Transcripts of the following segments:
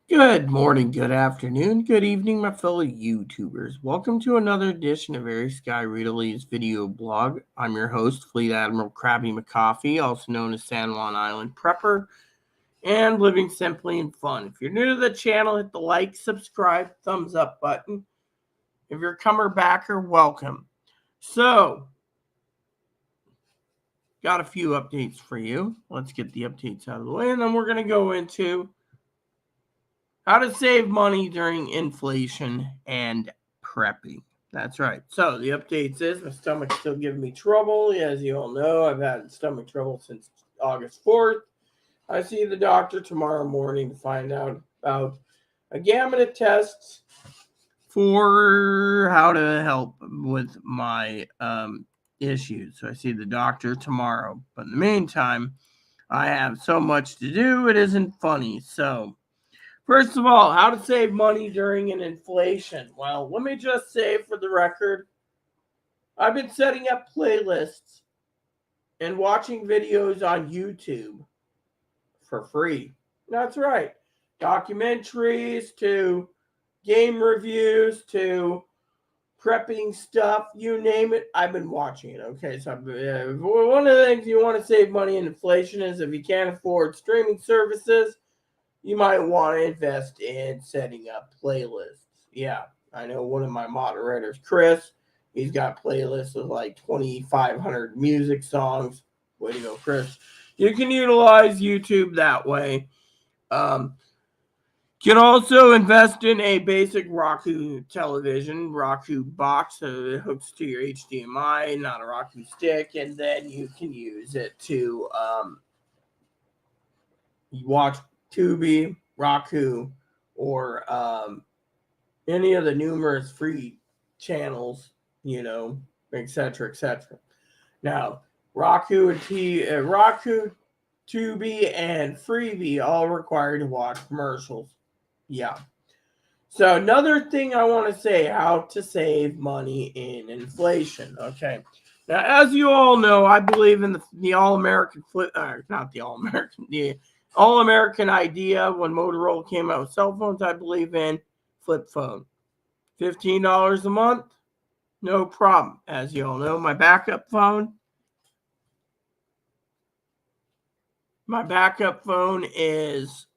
Good morning, good afternoon, good evening, my fellow YouTubers. Welcome to another edition of Aries Sky Readely's video blog. I'm your host, Fleet Admiral Krabby McCoffee, also known as San Juan Island Prepper, and living simply and fun. If you're new to the channel, hit the like, subscribe, thumbs up button. If you're a comer backer, welcome. So, got a few updates for you. Let's get the updates out of the way, and then we're going to go into how to save money during inflation and prepping. That's right. So the updates is my stomach's still giving me trouble. As you all know, I've had stomach trouble since August 4th. I see the doctor tomorrow morning to find out about a gamut of tests for how to help with my issues. So I see the doctor tomorrow. But in the meantime, I have so much to do, it isn't funny. So first of all, how to save money during an inflation. Well, let me just say for the record, I've been setting up playlists and watching videos on YouTube for free. That's right. Documentaries to game reviews to prepping stuff, you name it, I've been watching it. Okay, so one of the things you want to save money in inflation is if you can't afford streaming services, you might want to invest in setting up playlists. Yeah, I know one of my moderators, Chris, he's got playlists of like 2,500 music songs. Way to go, Chris. You can utilize YouTube that way. You can also invest in a basic Roku television, Roku box, so it hooks to your HDMI, not a Roku stick, and then you can use it to watch Tubi, Roku, or any of the numerous free channels, etc., etc. Now, Roku, Tubi, and Freebie all required to watch commercials. Yeah. So another thing I want to say, how to save money in inflation. Okay. Now, as you all know, I believe in the all-American not the all-American, the all-American idea. When Motorola came out with cell phones, I believe in flip phone. $15 a month, no problem. As you all know, my backup phone is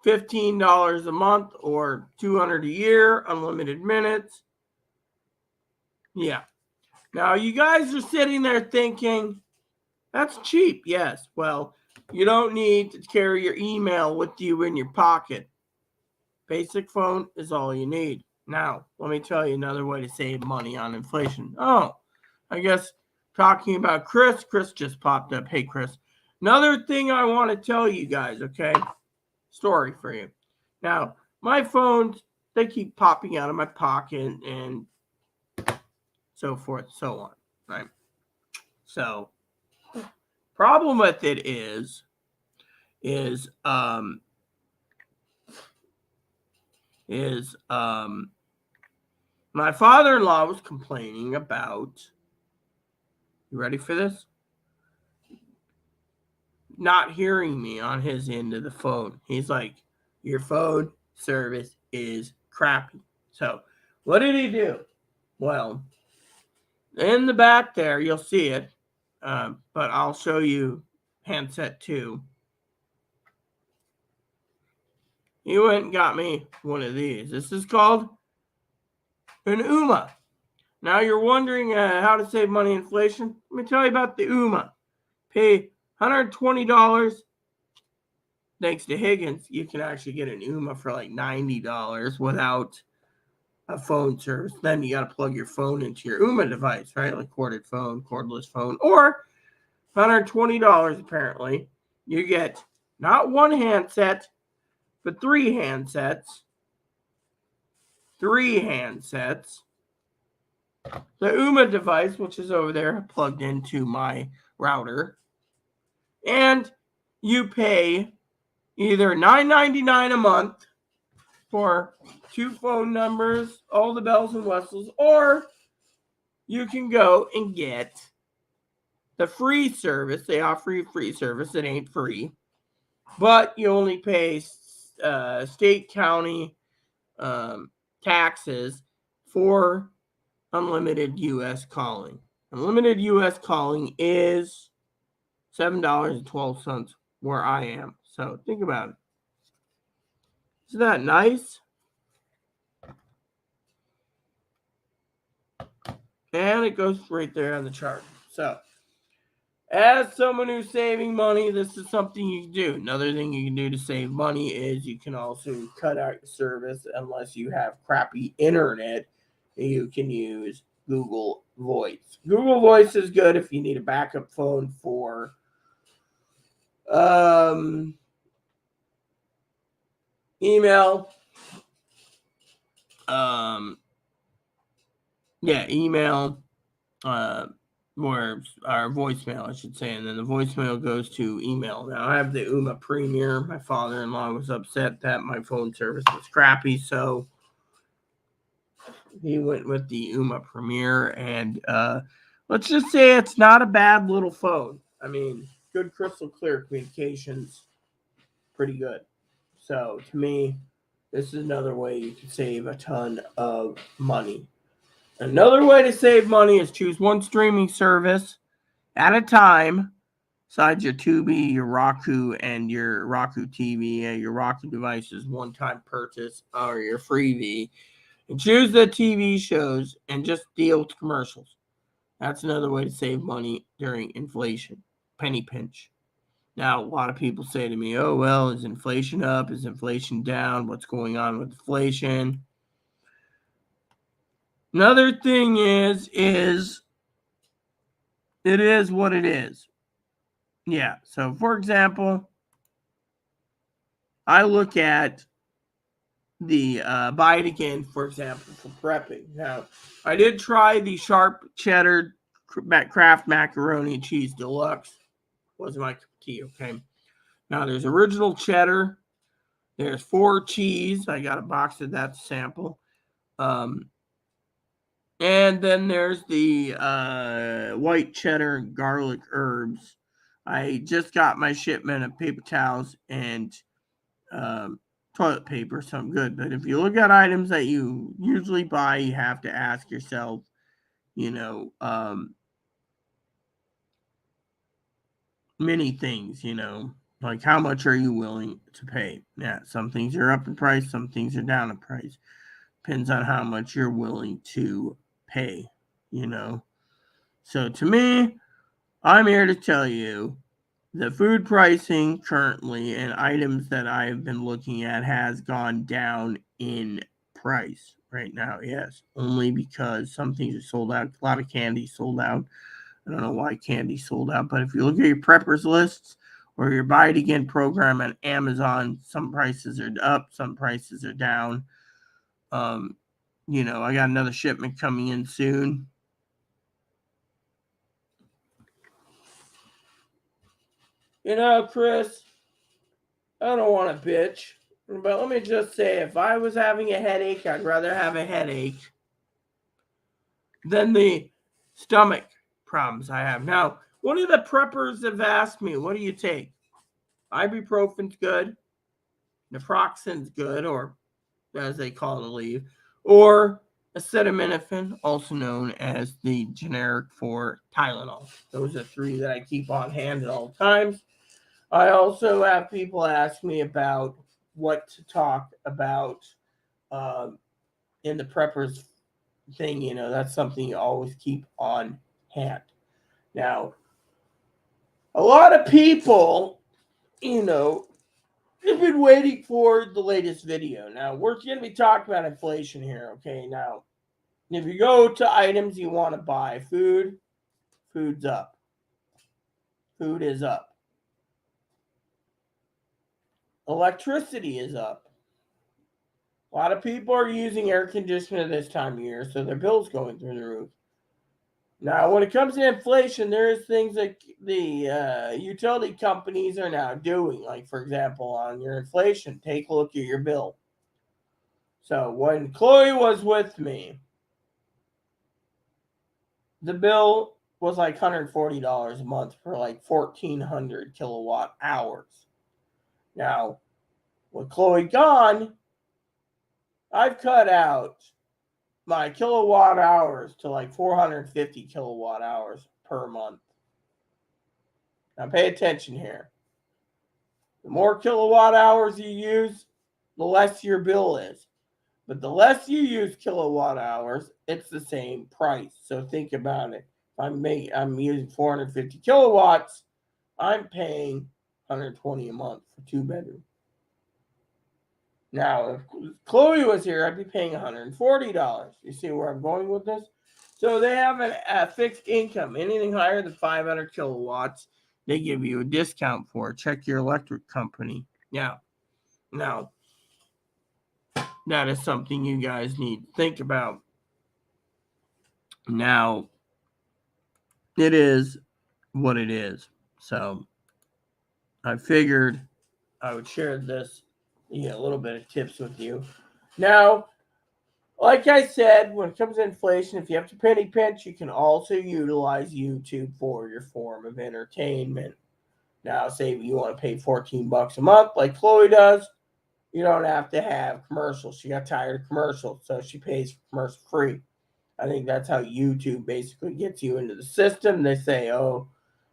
$15 a month or $200 a year, unlimited minutes. Yeah. Now, you guys are sitting there thinking, that's cheap. Yes. Well, you don't need to carry your email with you in your pocket. Basic phone is all you need. Now, let me tell you another way to save money on inflation. Oh, I guess talking about Chris just popped up. Hey, Chris. Another thing I want to tell you guys, okay? Story for you. Now, my phones, they keep popping out of my pocket and so forth, so on, right? So, problem with it is my father-in-law was complaining about, you ready for this? Not hearing me on his end of the phone. He's like, your phone service is crappy. So, what did he do? Well, in the back there, you'll see it, but I'll show you handset 2. He went and got me one of these. This is called an Ooma. Now you're wondering how to save money inflation? Let me tell you about the Ooma. Pay $120. Thanks to Higgins, you can actually get an Ooma for like $90 without a phone service. Then you got to plug your phone into your Ooma device, right? Like corded phone, cordless phone, or $120 apparently. You get not one handset, but 3 handsets. 3 handsets. The Ooma device, which is over there, plugged into my router. And you pay either $9.99 a month for 2 phone numbers, all the bells and whistles, or you can go and get the free service. They offer you free service. It ain't free, but you only pay state, county taxes for unlimited U.S. calling. Unlimited U.S. calling is $7.12 where I am. So think about it. Isn't that nice? And it goes right there on the chart. So, as someone who's saving money, this is something you can do. Another thing you can do to save money is you can also cut out your service unless you have crappy internet. You can use Google Voice. Google Voice is good if you need a backup phone for email. Email. Or our voicemail, I should say, and then the voicemail goes to email. Now I have the Ooma Premier. My father-in-law was upset that my phone service was crappy, so he went with the Ooma Premier, and let's just say it's not a bad little phone. I mean, good crystal clear communications, pretty good. So to me, this is another way you can save a ton of money. Another way to save money is choose one streaming service at a time, besides your Tubi, your Roku, and your Roku TV, your Roku devices, one-time purchase, or your Freevee, and choose the TV shows and just deal with commercials. That's another way to save money during inflation. Penny pinch. Now, a lot of people say to me, oh, well, is inflation up? Is inflation down? What's going on with inflation? Another thing is it is what it is. Yeah. So, for example, I look at the buy it again, for example, for prepping. Now, I did try the Sharp Cheddar Kraft Macaroni and Cheese Deluxe. Wasn't my cup of tea, okay? Now, there's original cheddar. There's 4 cheese. I got a box of that to sample. And then there's the white cheddar garlic herbs. I just got my shipment of paper towels and toilet paper, so I'm good. But if you look at items that you usually buy, you have to ask yourself, many things, like how much are you willing to pay? Yeah, some things are up in price, some things are down in price. Depends on how much you're willing to pay, So to me, I'm here to tell you the food pricing currently and items that I've been looking at has gone down in price right now. Yes, only because some things are sold out. A lot of candy sold out. I don't know why candy sold out, but if you look at your preppers lists or your buy it again program on Amazon, some prices are up, some prices are down. I got another shipment coming in soon. Chris, I don't want to bitch, but let me just say, if I was having a headache, I'd rather have a headache than the stomach problems I have. Now, one of the preppers have asked me, what do you take? Ibuprofen's good. Naproxen's good, or as they call it, Aleve, or acetaminophen, also known as the generic for Tylenol. Those are 3 that I keep on hand at all times. I also have people ask me about what to talk about in the preppers thing. That's something you always keep on hand. Now, a lot of people, have been waiting for the latest video. Now, we're going to be talking about inflation here, okay? Now, if you go to items you want to buy, food's up. Food is up. Electricity is up. A lot of people are using air conditioner this time of year, so their bill's going through the roof. Now, when it comes to inflation, there's things that the utility companies are now doing. Like, for example, on your inflation, take a look at your bill. So, when Chloe was with me, the bill was like $140 a month for like 1,400 kilowatt hours. Now, With Chloe gone, I've cut out my kilowatt hours to like 450 kilowatt hours per month. Now pay attention here. The more kilowatt hours you use, the less your bill is. But the less you use kilowatt hours, it's the same price. So think about it. If I'm using 450 kilowatts, I'm paying 120 a month for 2 bedroom. Now, if Chloe was here, I'd be paying $140. You see where I'm going with this? So they have a fixed income. Anything higher than 500 kilowatts, they give you a discount for. Check your electric company. Yeah. Now, that is something you guys need to think about. Now, it is what it is. So, I figured I would share this, a little bit of tips with you. Now, like I said, when it comes to inflation, if you have to penny pinch, you can also utilize YouTube for your form of entertainment. Now, say you want to pay $14 a month like Chloe does, you don't have to have commercials. She got tired of commercials, so she pays for commercial free. I think that's how YouTube basically gets you into the system. They say, oh,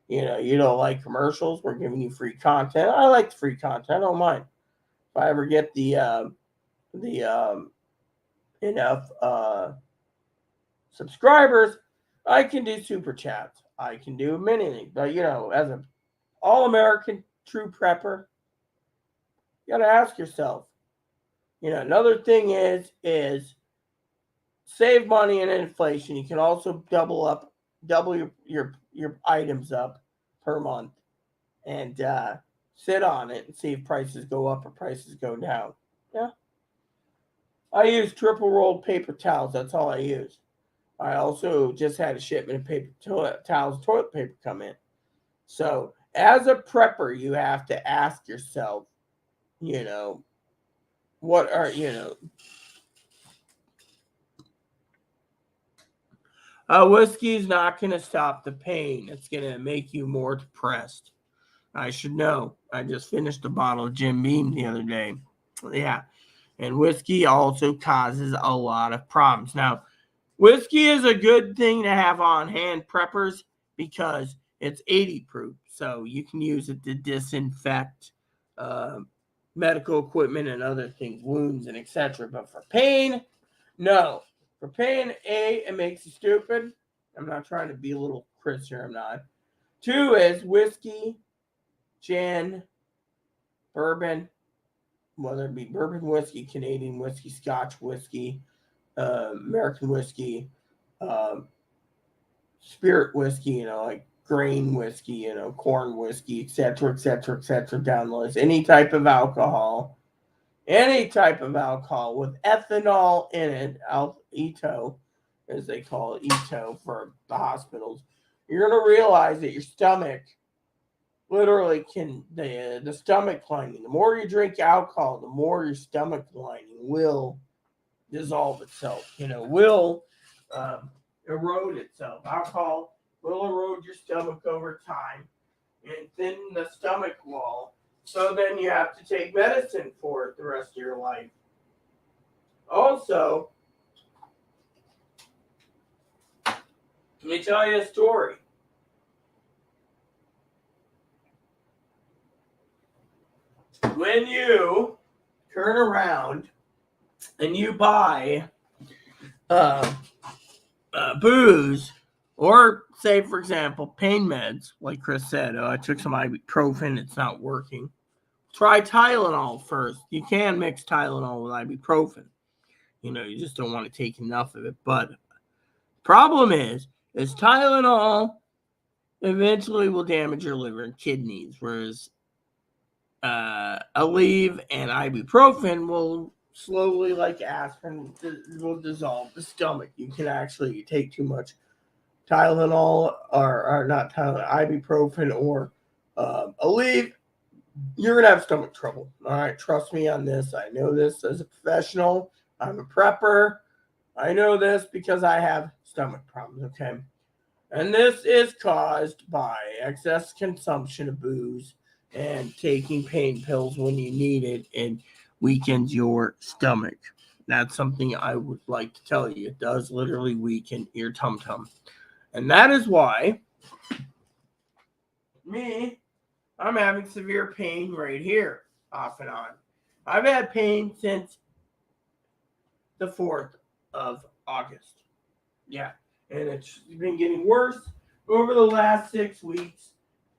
you don't like commercials, we're giving you free content. I like the free content. I don't mind. If I ever get enough subscribers, I can do super chats. I can do many things. But as an all-American true prepper, you got to ask yourself. Another thing is save money in inflation. You can also double your items up per month and sit on it and see if prices go up or prices go down. Yeah. I use triple rolled paper towels. That's all I use. I also just had a shipment of paper towels, toilet paper come in. So as a prepper, you have to ask yourself, what are, whiskey is not going to stop the pain. It's going to make you more depressed. I should know. I just finished a bottle of Jim Beam the other day. Yeah. And whiskey also causes a lot of problems. Now, whiskey is a good thing to have on hand, preppers, because it's 80 proof. So you can use it to disinfect medical equipment and other things, wounds and etc. But for pain, no. For pain, it makes you stupid. I'm not trying to belittle Chris here. I'm not. 2 is whiskey, gin, bourbon, whether it be bourbon whiskey, Canadian whiskey, Scotch whiskey, American whiskey, spirit whiskey, like grain whiskey, corn whiskey, etc., down the list. Any type of alcohol with ethanol in it, ETO, as they call it, ETO for the hospitals, you're going to realize that your stomach literally the stomach lining, the more you drink alcohol, the more your stomach lining will dissolve itself, will erode itself. Alcohol will erode your stomach over time and thin the stomach wall. So then you have to take medicine for it the rest of your life. Also, let me tell you a story. When you turn around and you buy booze, or say, for example, pain meds, like Chris said, I took some ibuprofen, it's not working. Try Tylenol first. You can mix Tylenol with ibuprofen. You just don't want to take enough of it. But problem is Tylenol eventually will damage your liver and kidneys, whereas Aleve and ibuprofen will slowly, like aspirin, will dissolve the stomach. You can actually take too much Tylenol or not Tylenol, ibuprofen or Aleve, you're going to have stomach trouble. All right, trust me on this. I know this as a professional. I'm a prepper. I know this because I have stomach problems, okay? And this is caused by excess consumption of booze and taking pain pills when you need it, and weakens your stomach. That's something I would like to tell you. It does literally weaken your tum tum. And that is why I'm having severe pain right here, off and on. I've had pain since the 4th of August. Yeah. And it's been getting worse over the last 6 weeks.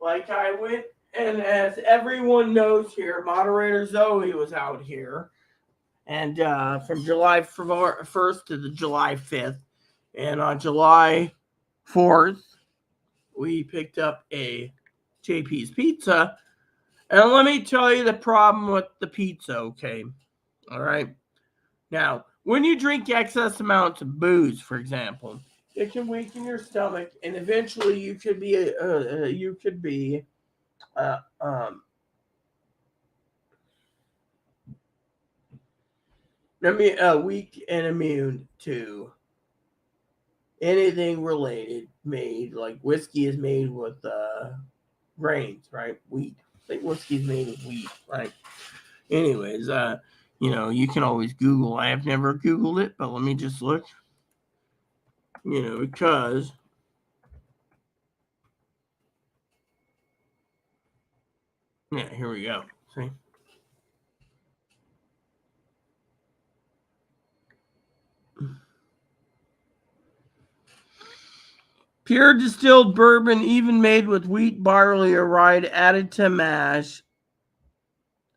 Like I went, and as everyone knows here, moderator Zoe was out here. And from July 1st to the July 5th. And on July 4th, we picked up a JP's Pizza. And let me tell you the problem with the pizza, okay? All right. Now, when you drink excess amounts of booze, for example, it can weaken your stomach, and eventually you could be weak and immune to anything related made, like whiskey is made with grains, right? Wheat. I think whiskey is made with wheat, right? Anyways, you can always Google. I have never Googled it, but let me just look. Because yeah, here we go. See. Pure distilled bourbon, even made with wheat, barley, or rye, added to mash,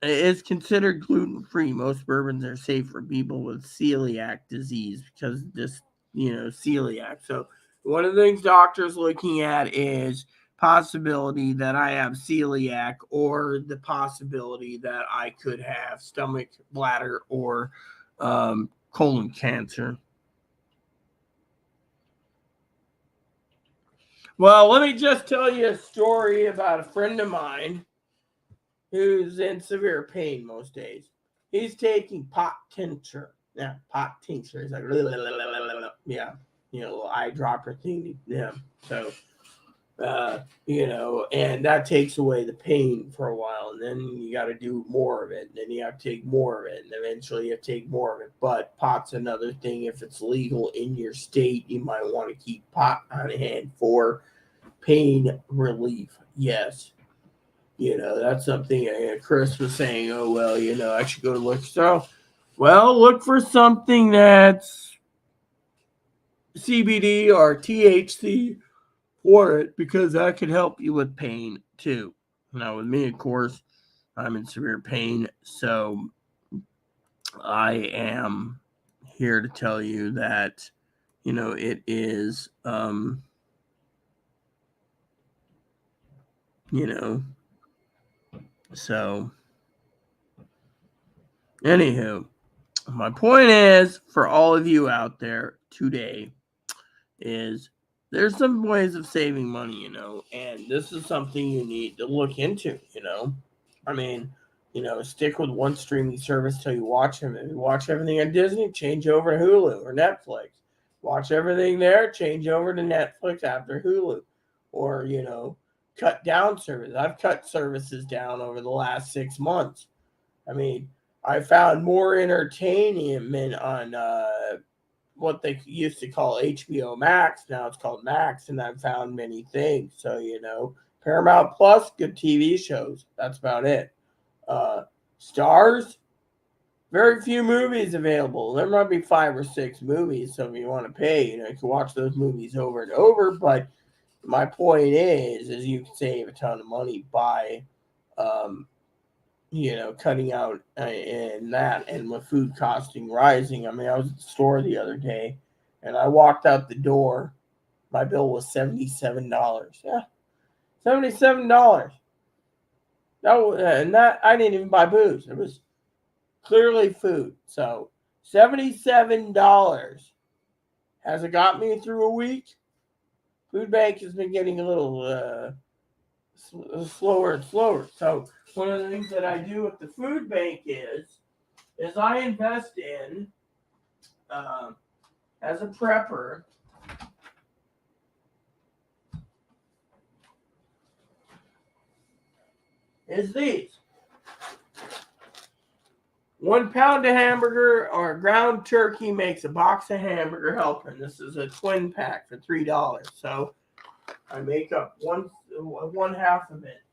is considered gluten-free. Most bourbons are safe for people with celiac disease because this, celiac. So one of the things doctors looking at is possibility that I have celiac, or the possibility that I could have stomach, bladder, or colon cancer. Well, let me just tell you a story about a friend of mine who's in severe pain most days. He's taking pot tincture. Yeah, pot tincture. He's like, yeah, eyedropper thing. Yeah. So, and that takes away the pain for a while. And then you got to do more of it. And then you have to take more of it. And eventually you take more of it. But pot's another thing. If it's legal in your state, you might want to keep pot on hand for pain relief. Yes. That's something Chris was saying. Oh, well, I should go to look. So, well, look for something that's CBD or THC for it, because that could help you with pain too. Now, with me, of course, I'm in severe pain. So, I am here to tell you that, it is, so, anywho, my point is, for all of you out there today, is there's some ways of saving money, and this is something you need to look into, I mean, stick with one streaming service till you watch them. If you watch everything on Disney, change over to Hulu or Netflix. Watch everything there, change over to Netflix after Hulu. Or, cut down services. I've cut services down over the last 6 months. I mean, I found more entertainment on what they used to call HBO Max. Now it's called Max, and I've found many things. So, Paramount Plus, good TV shows. That's about it. Stars, very few movies available. There might be 5 or 6 movies. So if you want to pay, you can watch those movies over and over. But my point is you can save a ton of money by cutting out and that, and with food costing rising. I mean, I was at the store the other day, and I walked out the door. My bill was $77. Yeah, $77. That I didn't even buy booze. It was clearly food. So $77. Has it got me through a week? Food bank has been getting a little slower and slower. So one of the things that I do with the food bank is I invest in, as a prepper, is these. 1 pound of hamburger or ground turkey makes a box of Hamburger Helper. And this is a twin pack for $3. So I make up one half of it.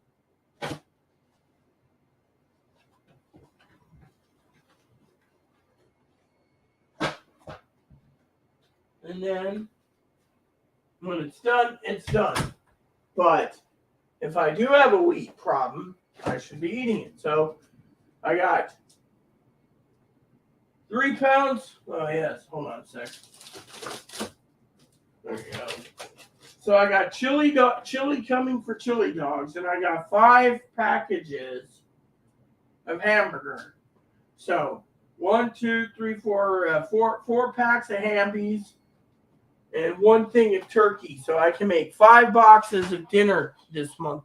And then when it's done, it's done. But if I do have a wheat problem, I should be eating it. So I got 3 pounds. Oh, yes. Hold on a sec. There you go. So I got chili coming for chili dogs, and I got 5 packages of hamburger. So 1, 2, 3, 4, 4 packs of Hambies and 1 thing of turkey. So I can make 5 boxes of dinner this month.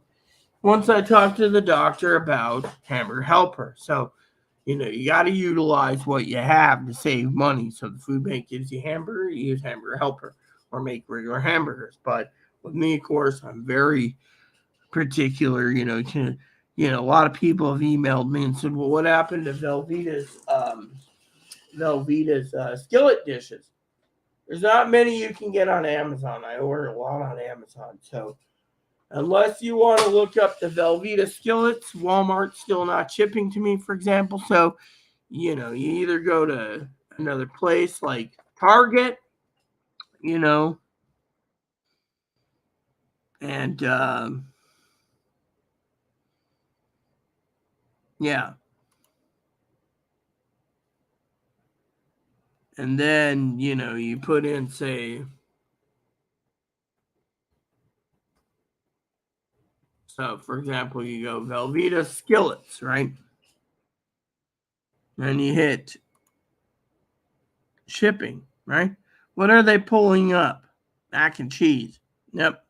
Once I talk to the doctor about Hamburger Helper. So, you got to utilize what you have to save money. So the food bank gives you hamburger, you use Hamburger Helper or make regular hamburgers. But with me, of course, I'm very particular. A lot of people have emailed me and said, "Well, what happened to Velveeta's skillet dishes?" There's not many you can get on Amazon. I order a lot on Amazon, so unless you want to look up the Velveeta skillets, Walmart's still not shipping to me, for example. So, you either go to another place like Target, and yeah. And then, you put in, say, so for example, you go Velveeta skillets, right? And you hit shipping, right? What are they pulling up? Mac and cheese. Yep.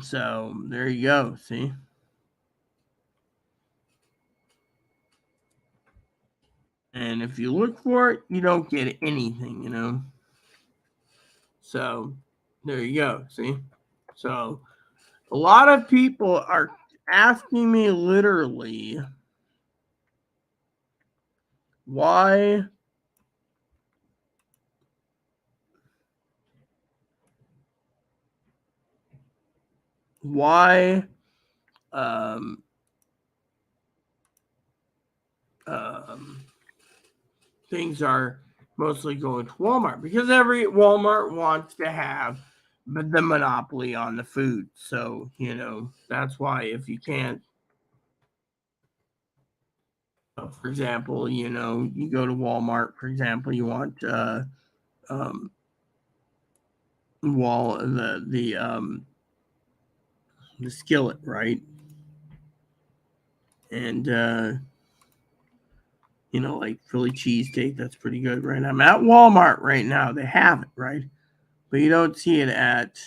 So there you go. See? And if you look for it, you don't get anything, So there you go. See? So a lot of people are asking me literally why um, things are mostly going to Walmart, because every Walmart wants to have the monopoly on the food. So, that's why if you can't, for example, you go to Walmart, for example, you want um, the skillet, right? And like Philly cheesesteak, that's pretty good, right? I'm at Walmart right now. They have it, right? But you don't see it at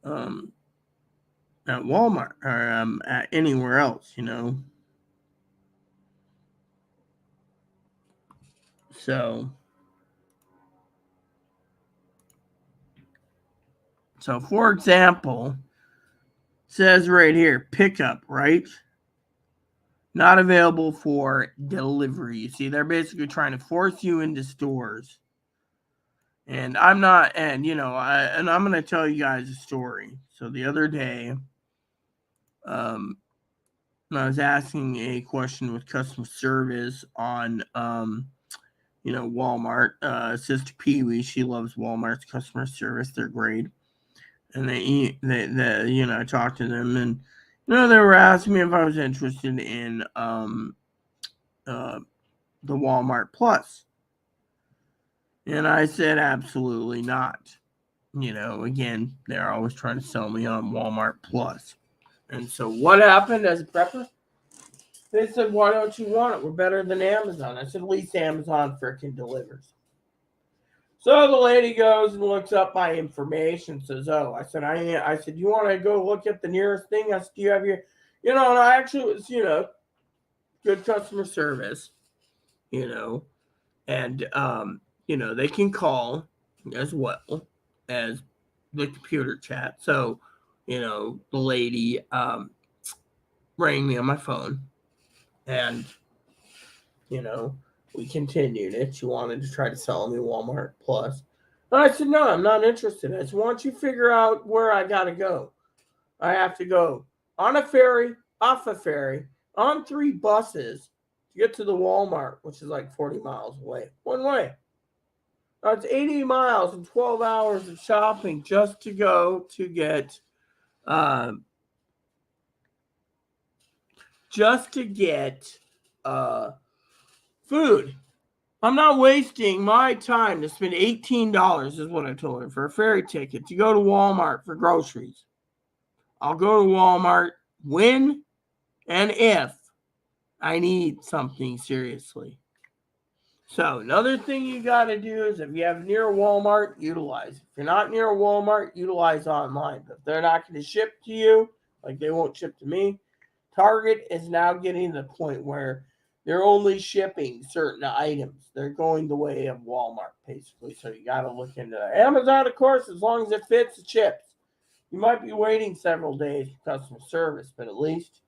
Walmart or at anywhere else, So for example, says right here, pickup, right? Not available for delivery. You see, they're basically trying to force you into stores. And I'm not, and I'm going to tell you guys a story. So the other day, I was asking a question with customer service on, Walmart. Sister Pee Wee, she loves Walmart's customer service. They're great. And I talked to them, and they were asking me if I was interested in the Walmart Plus, and I said absolutely not. Again, they're always trying to sell me on Walmart Plus, and so what happened as a prepper? They said, "Why don't you want it? We're better than Amazon." I said, "At least Amazon freaking delivers." So the lady goes and looks up my information, says, "Oh," I said, "You want to go look at the nearest thing?" I said, "Do you have your, and I actually was, good customer service, and they can call as well as the computer chat. So, the lady rang me on my phone, and we continued it. She wanted to try to sell me Walmart Plus. And I said, no, I'm not interested. I said, why don't you figure out where I got to go? I have to go on a ferry, off a ferry, on 3 buses to get to the Walmart, which is like 40 miles away. One way. That's 80 miles and 12 hours of shopping just to go to get uh, food. I'm not wasting my time to spend $18 is what I told her for a ferry ticket to go to Walmart for groceries. I'll go to Walmart when and if I need something seriously. So another thing you got to do is if you have near a Walmart, utilize. If you're not near a Walmart, utilize online. But if they're not going to ship to you, like they won't ship to me, Target is now getting to the point where they're only shipping certain items. They're going the way of Walmart, basically. So you got to look into that. Amazon, of course, as long as it fits, it ships. You might be waiting several days for customer service, but at least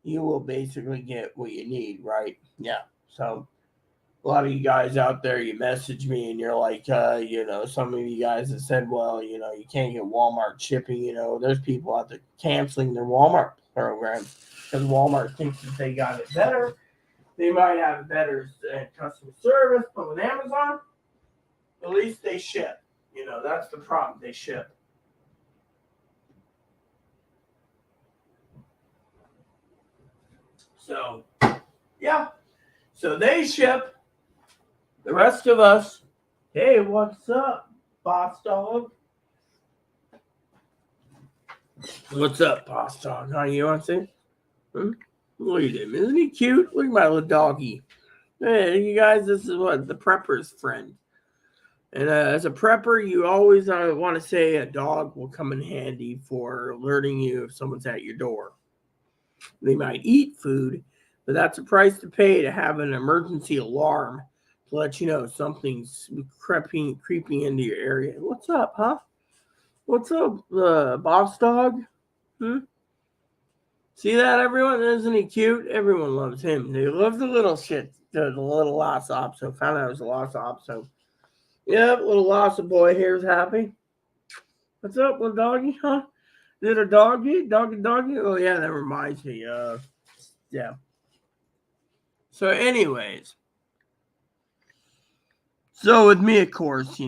you will basically get what you need, right? Yeah. So a lot of you guys out there, you message me and you're like, some of you guys have said, well, you can't get Walmart shipping. There's people out there canceling their Walmart programs because Walmart thinks that they got it better. They might have better customer service, but with Amazon, at least they ship. That's the problem. They ship. So, yeah. So they ship. The rest of us, hey, what's up, boss dog? What's up, boss dog? How you want to say? Look at him. Isn't he cute? Look at my little doggy. Hey, you guys, this is what the prepper's friend. And as a prepper, you always want to say a dog will come in handy for alerting you if someone's at your door. They might eat food, but that's a price to pay to have an emergency alarm to let you know something's creeping into your area. What's up, huh? What's up, boss dog? See that, everyone? Isn't he cute? Everyone loves him. They love the little shit, the little Lhasa Apso. Found out it was a Lhasa Apso. Yep, little Lhasa boy here's happy. What's up, little doggy, huh? Little doggy? Doggy? Oh, yeah, that reminds me. Yeah. So, anyways. So, with me, of course,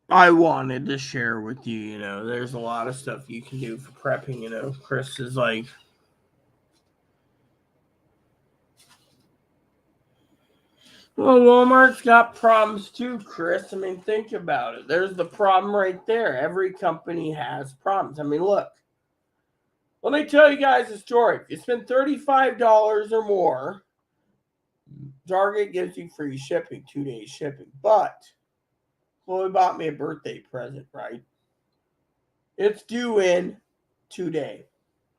I wanted to share with you, there's a lot of stuff you can do for prepping, Chris is like, well, Walmart's got problems too, Chris. I mean, think about it. There's the problem right there. Every company has problems. I mean, look. Let me tell you guys a story. If you spend $35 or more, Target gives you free shipping, 2 days shipping. But Chloe bought me a birthday present, right? It's due in 2 days.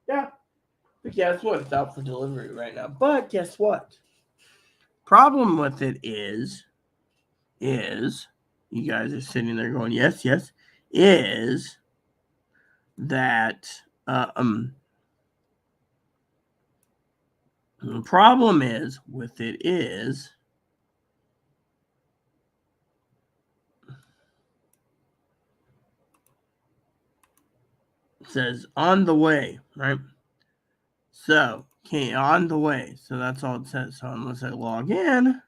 Yeah. But guess what? It's out for delivery right now. But guess what? Problem with it is you guys are sitting there going, yes, is that the problem is with it is it says on the way, right? So, okay, on the way. So that's all it says. So unless I log in,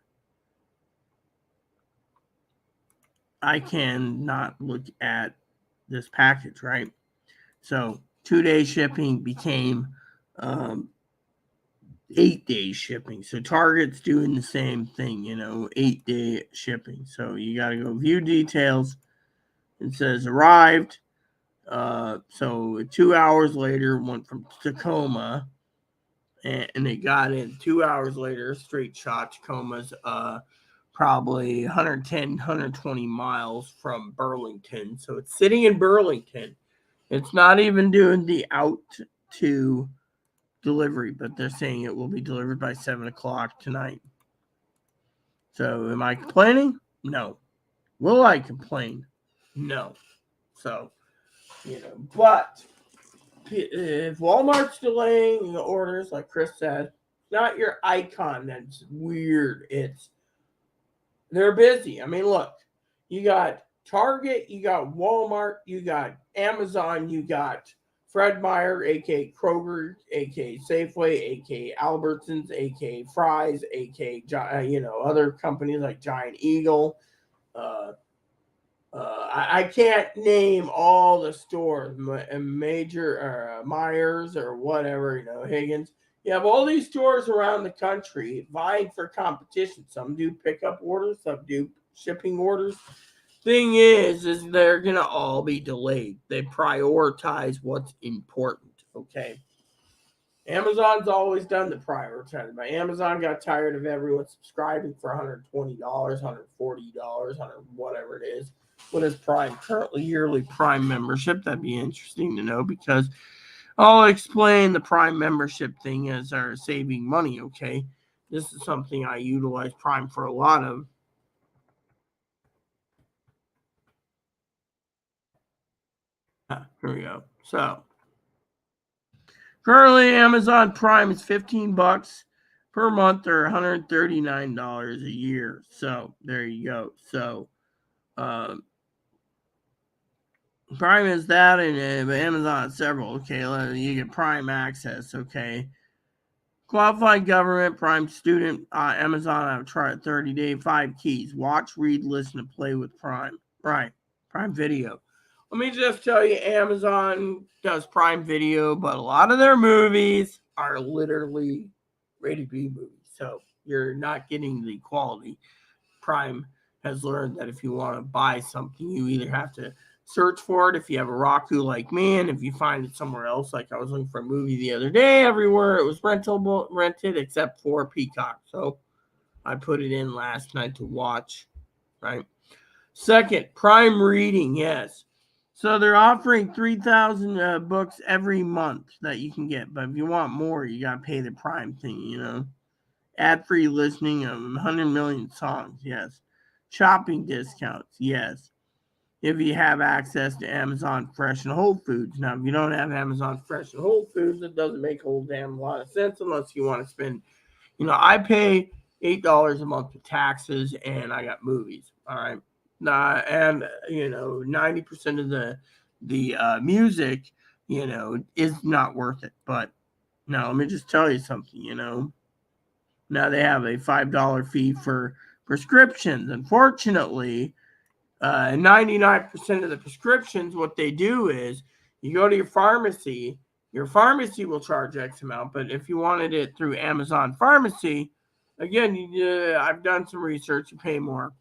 I can not look at this package, right? So 2 days shipping became 8 days shipping. So Target's doing the same thing, 8-day shipping. So you got to go view details. It says arrived. So 2 hours later, went from Tacoma, and it got in 2 hours later, straight shot. Tacoma's probably 110, 120 miles from Burlington. So it's sitting in Burlington. It's not even doing the out to delivery, but they're saying it will be delivered by 7 o'clock tonight. So am I complaining? No. Will I complain? No. So, but if Walmart's delaying the orders, like Chris said, not your icon that's weird. They're busy. I mean, look, you got Target, you got Walmart, you got Amazon, you got Fred Meyer, aka Kroger, aka Safeway, aka Albertsons, aka Fry's, aka other companies like Giant Eagle. Uh, I can't name all the stores, major Myers or whatever, Higgins. You have all these stores around the country vying for competition. Some do pickup orders, some do shipping orders. Thing is they're gonna all be delayed. They prioritize what's important. Okay. Amazon's always done the prioritizing, but Amazon got tired of everyone subscribing for $120, $140, whatever it is. What is Prime currently yearly Prime membership? That'd be interesting to know, because I'll explain the Prime membership thing as our saving money. Okay, this is something I utilize Prime for a lot of. Here we go. So currently Amazon Prime is $15 per month, or $139 a year. So there you go. So Prime is that, and Amazon has several. Okay, you get Prime Access. Okay, qualified government, Prime student, Amazon. I've tried 30-day, 5 keys: watch, read, listen, and play with Prime. Prime Video. Let me just tell you, Amazon does Prime Video, but a lot of their movies are literally rated B movies, so you're not getting the quality. Prime has learned that if you want to buy something, you either have to search for it if you have a Roku like me, and if you find it somewhere else, like I was looking for a movie the other day, everywhere it was rented except for Peacock. So I put it in last night to watch, right? Second, Prime Reading, yes. So they're offering 3,000 books every month that you can get, but if you want more, you got to pay the Prime thing, Ad-free listening of 100 million songs, yes. Shopping discounts, yes. If you have access to Amazon Fresh and Whole Foods. Now, if you don't have Amazon Fresh and Whole Foods, it doesn't make a whole damn lot of sense unless you want to spend, I pay $8 a month for taxes, and I got movies, all right? And 90% of the music, is not worth it. But now let me just tell you something, Now they have a $5 fee for prescriptions. Unfortunately, 99% of the prescriptions, what they do is you go to your pharmacy will charge X amount. But if you wanted it through Amazon Pharmacy, again, I've done some research, you pay more.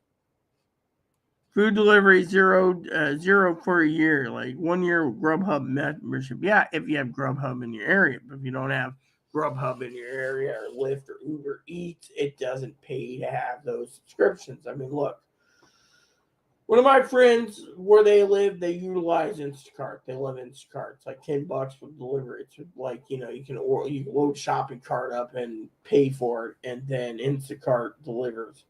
Food delivery, zero for a year, like 1 year Grubhub membership. Yeah, if you have Grubhub in your area. But if you don't have Grubhub in your area, or Lyft or Uber Eats, it doesn't pay to have those subscriptions. I mean, look, one of my friends, where they live, they utilize Instacart. They love Instacart. It's like $10 for delivery. It's like, you can load shopping cart up and pay for it, and then Instacart delivers.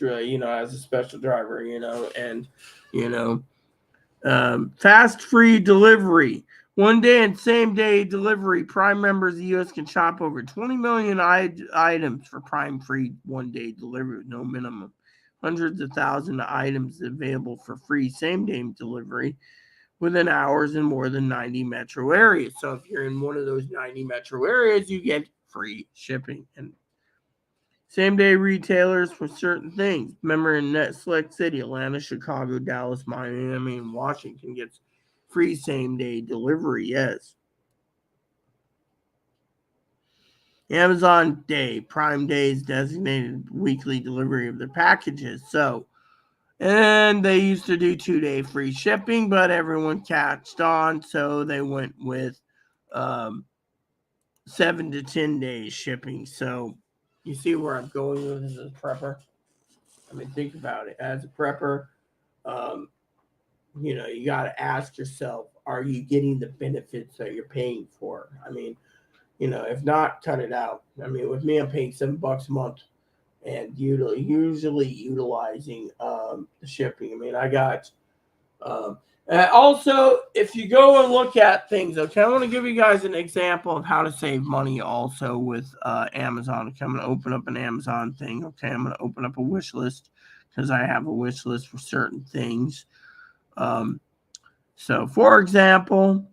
As a special driver, and fast free delivery. 1 day and same day delivery. Prime members of the U.S. can shop over 20 million items for Prime free 1 day delivery with no minimum. Hundreds of thousands of items available for free same day delivery within hours in more than 90 metro areas. So if you're in one of those 90 metro areas, you get free shipping. And same day retailers for certain things. Remember, in Select City, Atlanta, Chicago, Dallas, Miami, and Washington gets free same day delivery. Yes. Amazon Day, Prime Days designated weekly delivery of their packages. So, and they used to do 2-day free shipping, but everyone catched on, so they went with 7 to 10 days shipping. So, you see where I'm going with this as a prepper? I mean, think about it. As a prepper, you got to ask yourself, are you getting the benefits that you're paying for? I mean, if not, cut it out. I mean, with me, I'm paying $7 a month, and usually utilizing the shipping. I mean, I got also, if you go and look at things, okay, I want to give you guys an example of how to save money also with Amazon. Okay, I'm going to open up an Amazon thing. Okay, I'm going to open up a wish list because I have a wish list for certain things. So, for example,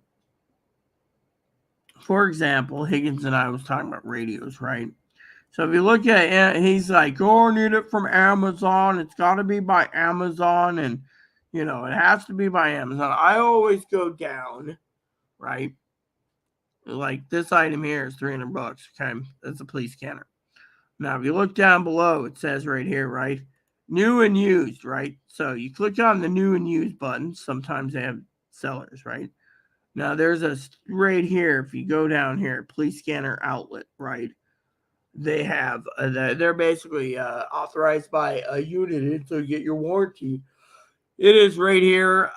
Higgins and I was talking about radios, right? So if you look at it, he's like, oh, I need it from Amazon. It's got to be by Amazon. And, it has to be by Amazon. I always go down, right? Like this item here is $300. Okay. That's a police scanner. Now, if you look down below, it says right here, right? New and used, right? So you click on the new and used button. Sometimes they have sellers, right? Now, there's a right here. If you go down here, police scanner outlet, right? They have they're basically authorized by a unit, so you get your warranty. It is right here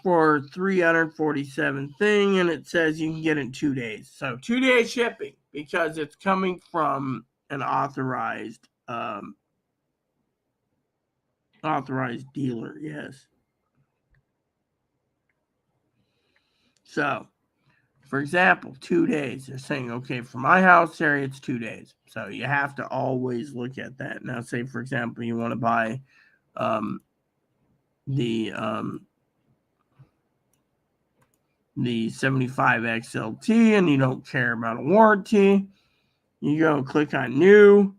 for 347 thing, and it says you can get it in 2 days. So 2 day shipping because it's coming from an authorized dealer. Yes. So, for example, 2 days. They're saying, okay, for my house area, it's 2 days. So you have to always look at that. Now, say, for example, you want to buy the 75 XLT and you don't care about a warranty. You go click on new.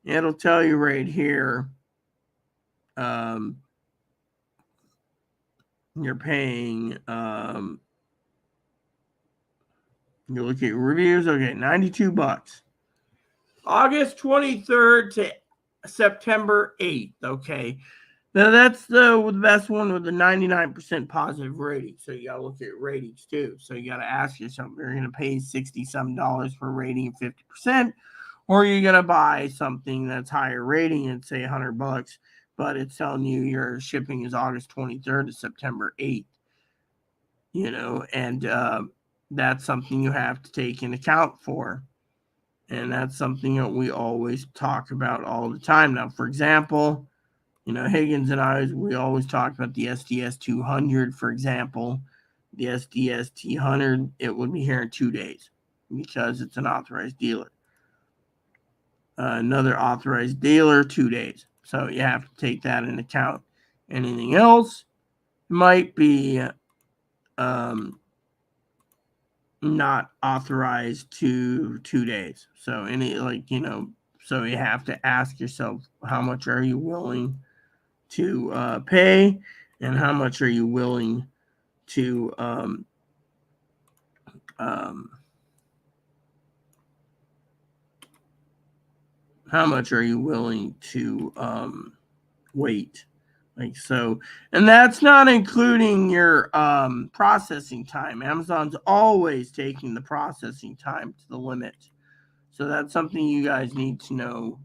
It'll tell you right here you're paying you look at reviews, okay, $92. August 23rd to September 8th, okay. Now that's the best one with the 99% positive rating. So you gotta look at ratings too. So you gotta ask yourself, you're gonna pay $60-some for a rating of 50%, or you're gonna buy something that's higher rating and say $100, but it's telling you your shipping is August 23rd to September 8th. And that's something you have to take into account for. And that's something that we always talk about all the time. Now, for example, Higgins and I, we always talk about the SDS 200, for example. The SDS T100, it would be here in 2 days because it's an authorized dealer. Another authorized dealer, 2 days. So you have to take that into account. Anything else might be not authorized to 2 days. So so you have to ask yourself, how much are you willing to pay, and how much are you willing to wait. Like so, and that's not including your processing time. Amazon's always taking the processing time to the limit. So that's something you guys need to know.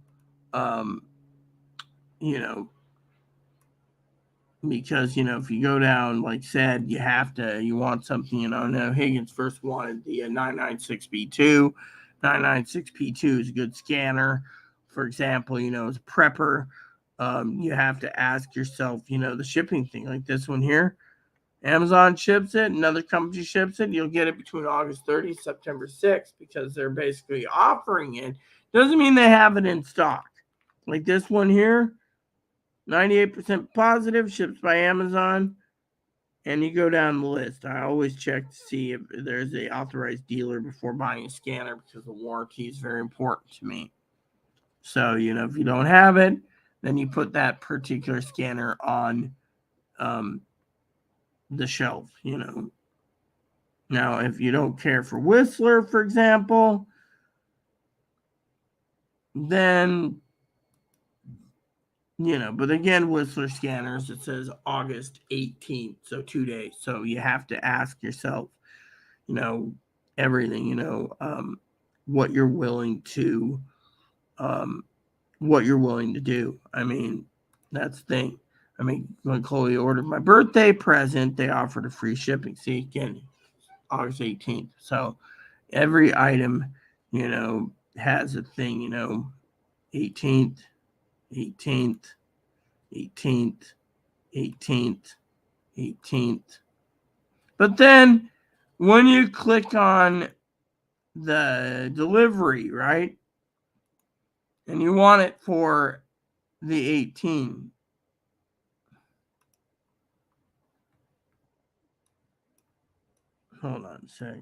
Because if you go down, like said, you want something. Now Higgins first wanted the 996P2. 996P2 is a good scanner. For example, as a prepper, you have to ask yourself, the shipping thing, like this one here. Amazon ships it, another company ships it. You'll get it between August 30th, September 6th, because they're basically offering it. Doesn't mean they have it in stock. Like this one here, 98% positive, ships by Amazon, and you go down the list. I always check to see if there's an authorized dealer before buying a scanner because the warranty is very important to me. So, if you don't have it, then you put that particular scanner on the shelf, Now, if you don't care for Whistler, for example, then but again, Whistler scanners, it says August 18th, so 2 days. So you have to ask yourself, everything, what you're willing to do. I mean, that's the thing. I mean, when Chloe ordered my birthday present, they offered a free shipping. See, again, August 18th. So every item, has a thing, 18th, 18th, 18th, 18th, 18th. But then when you click on the delivery, right, and you want it for the 18, hold on a sec.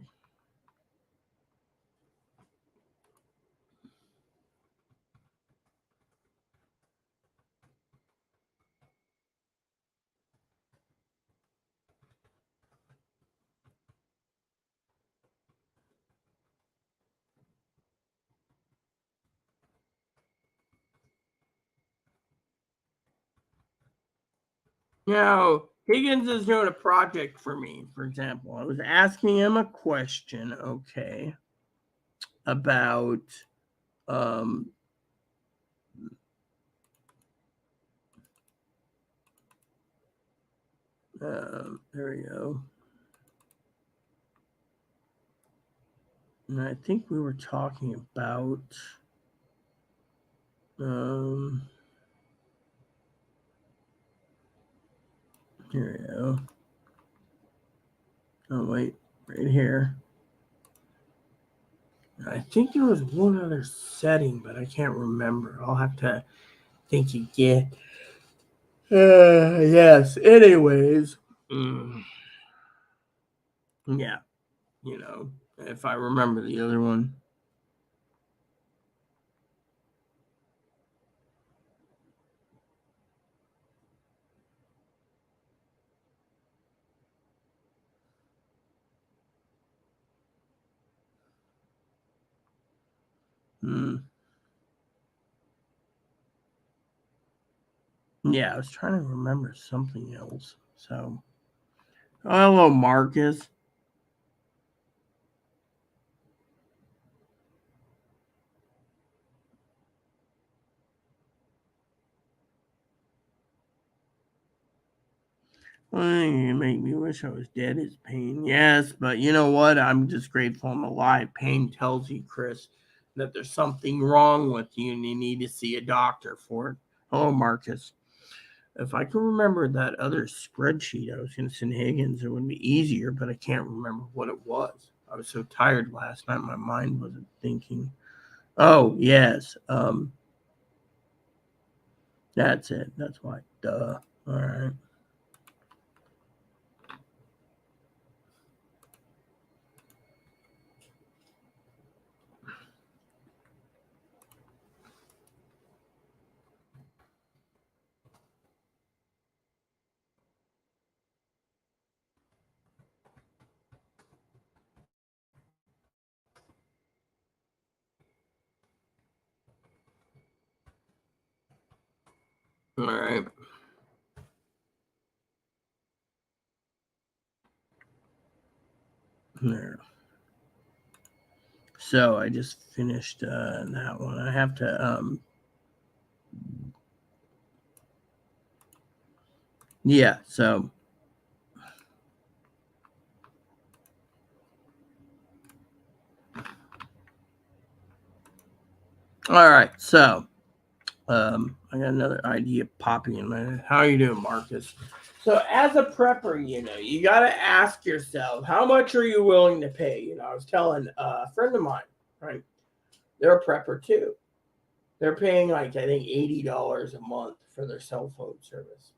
Now, Higgins is doing a project for me, for example. I was asking him a question, okay, about there we go. And I think we were talking about here we go. Oh wait, right here. I think there was one other setting, but I can't remember. I'll have to think again. Yes. Anyways, yeah, you know, if I remember the other one. Yeah, I was trying to remember something else. So, hello, Marcus. Well, you make me wish I was dead is pain. Yes, but you know what? I'm just grateful I'm alive. Pain tells you, Chris, that there's something wrong with you and you need to see a doctor for it. Hello, Marcus. If I could remember that other spreadsheet I was going to send Higgins, it would be easier, but I can't remember what it was. I was so tired last night, my mind wasn't thinking. Oh, yes. That's it. That's why. Duh. All right. All right. There. So I just finished that one. I have to yeah, so all right. So I got another idea popping in my head. How are you doing, Marcus? So as a prepper, you know, you got to ask yourself, how much are you willing to pay? You know, I was telling a friend of mine, right? They're a prepper too. They're paying like I think $80 a month for their cell phone service.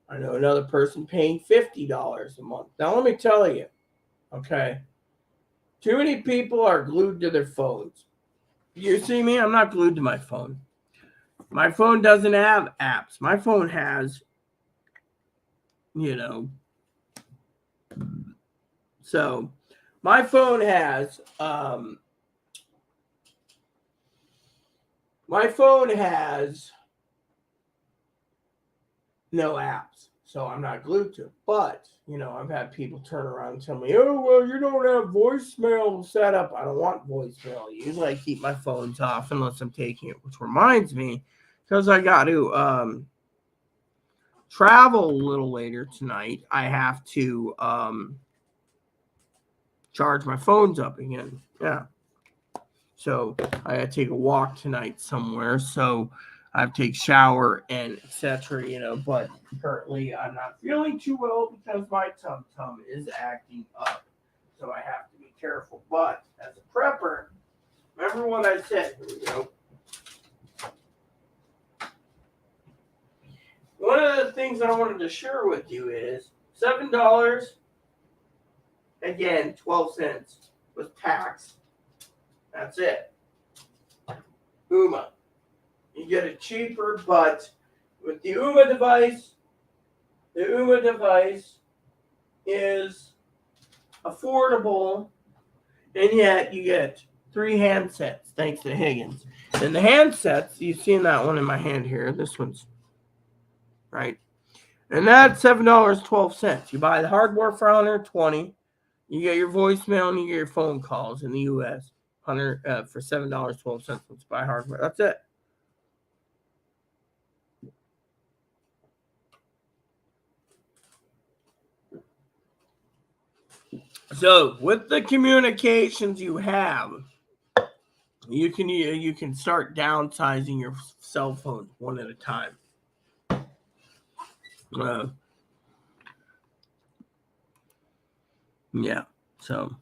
I know another person paying $50 a month. Now let me tell you, okay, too many people are glued to their phones. You see me? I'm not glued to my phone. My phone doesn't have apps. My phone has, you know, so my phone has no apps, so I'm not glued to it. But you know, I've had people turn around and tell me, "Oh, well, you don't have voicemail set up." I don't want voicemail. Usually, I keep my phones off unless I'm taking it. Which reminds me, because I got to travel a little later tonight, I have to charge my phones up again. Yeah. So I got to take a walk tonight somewhere. So I have to take a shower and etc. But currently I'm not feeling too well because my tum tum is acting up. So I have to be careful. But as a prepper, remember what I said. One of the things I wanted to share with you is $7, again, 12 cents with tax. That's it. Ooma. You get it cheaper, but with the Ooma device is affordable, and yet you get 3 handsets thanks to Higgins. And the handsets, you've seen that one in my hand here. This one's right. And that's $7.12. You buy the hardware for $120. You get your voicemail and you get your phone calls in the U.S. For $7.12. Let's buy hardware. That's it. So with the communications you have, you can start downsizing your cell phone one at a time. Yeah. So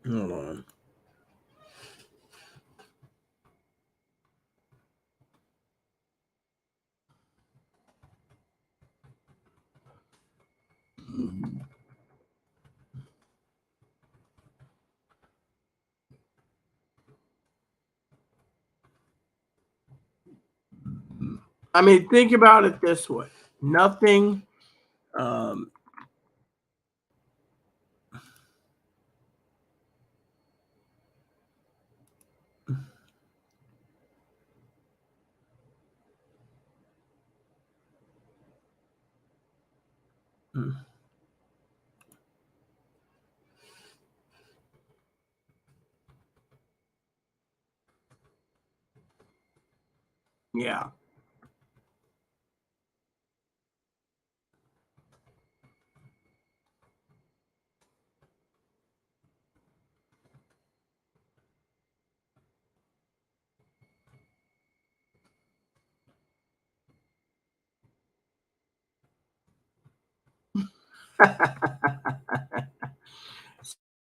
hold on. I mean, think about it this way. Nothing. Yeah.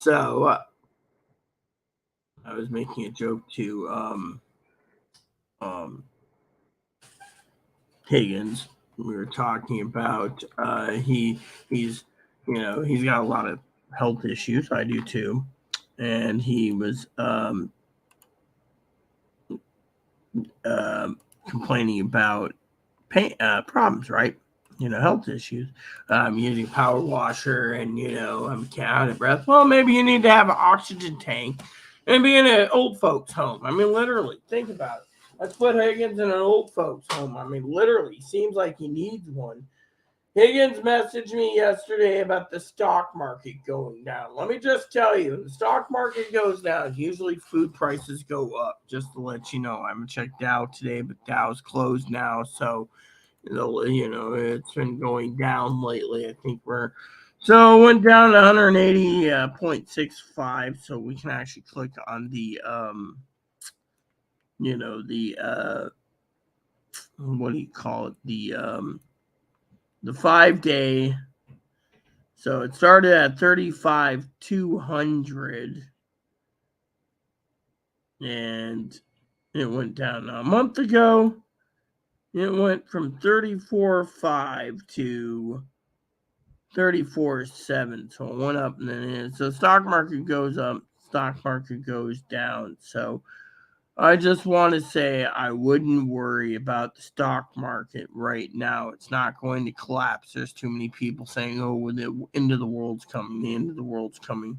So I was making a joke to Higgins. We were talking about he's he's got a lot of health issues. I do too, and he was complaining about pain problems, right? Health issues. Using power washer, and I'm out of breath. Well, maybe you need to have an oxygen tank and be in an old folks' home. I mean, literally, think about it. Let's put Higgins in an old folks' home. I mean, literally, seems like he needs one. Higgins messaged me yesterday about the stock market going down. Let me just tell you, when the stock market goes down, usually food prices go up. Just to let you know, I haven't checked Dow today, but Dow's closed now, so it's been going down lately. I think it went down to 180.65. So we can actually click on the what do you call it? The 5-day. So it started at 35,200 and it went down. Now, a month ago, it went from 34.5 to 34.7. So it went up, and then so stock market goes up, stock market goes down. So I just want to say I wouldn't worry about the stock market right now. It's not going to collapse. There's too many people saying, "Oh, the end of the world's coming. The end of the world's coming."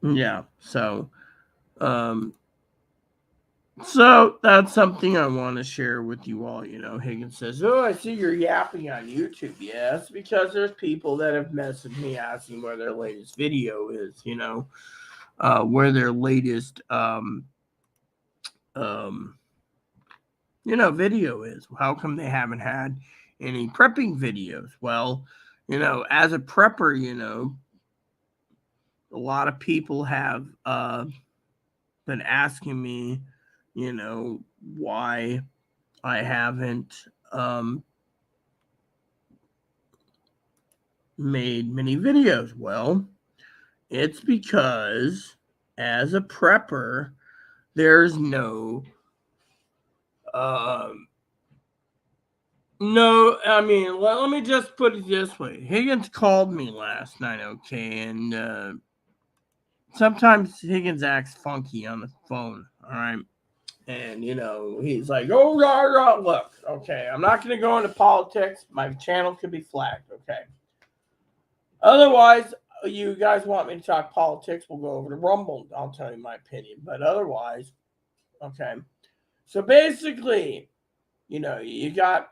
Yeah. So that's something I want to share with you all. Higgins says, "Oh, I see you're yapping on YouTube." Yes, because there's people that have messaged me asking where their latest video is. Where their latest video is. How come they haven't had any prepping videos? Well, as a prepper, a lot of people have been asking me, why I haven't made many videos. Well, it's because as a prepper, there's no I mean, let me just put it this way. Higgins called me last night, okay, and sometimes Higgins acts funky on the phone, all right? And, he's like, oh, look, okay, I'm not going to go into politics. My channel could be flagged, okay? Otherwise, you guys want me to talk politics, we'll go over to Rumble. I'll tell you my opinion. But otherwise, okay. So basically, you got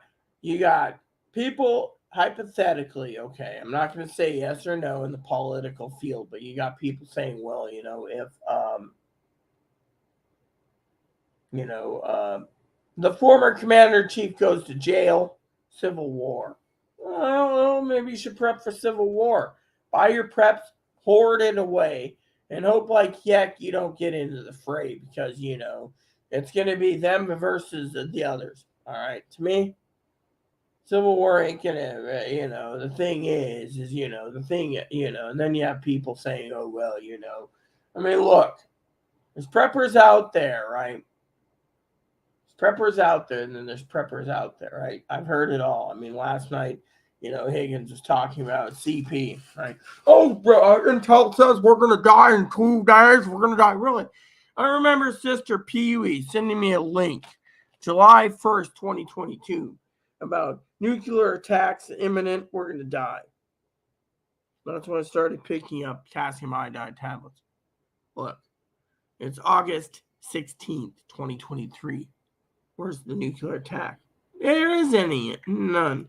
people hypothetically, okay, I'm not going to say yes or no in the political field, but you got people saying, well, if the former commander-in-chief goes to jail, civil war. Well, maybe you should prep for civil war. Buy your preps, hoard it away, and hope like heck you don't get into the fray because, it's going to be them versus the others. All right, to me, Civil War ain't gonna, the thing is, the thing, and then you have people saying, oh, well, I mean, look, there's preppers out there, right? There's preppers out there, and then there's preppers out there, right? I've heard it all. I mean, last night, Higgins was talking about CP, right? Oh, bro, Intel says we're gonna die in 2 days. We're gonna die, really. I remember Sister Pee Wee sending me a link, July 1st, 2022, about nuclear attacks imminent. We're gonna die. That's when I started picking up potassium iodide tablets. Look, it's August 16th, 2023. Where's the nuclear attack? There isn't none.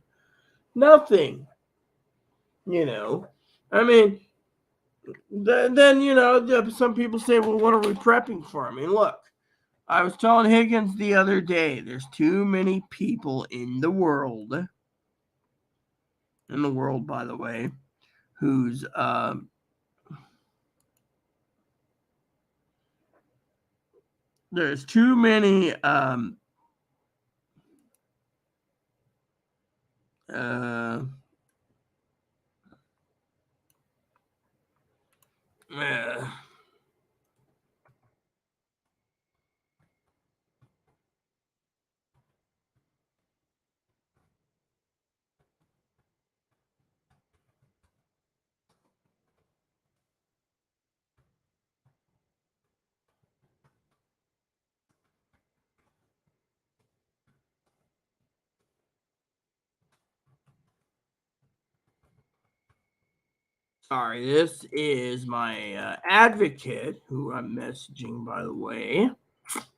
Nothing. I mean, then, some people say, well, what are we prepping for? I mean, look, I was telling Higgins the other day, there's too many people in the world, by the way, who's, there's too many, sorry, this is my advocate who I'm messaging, by the way,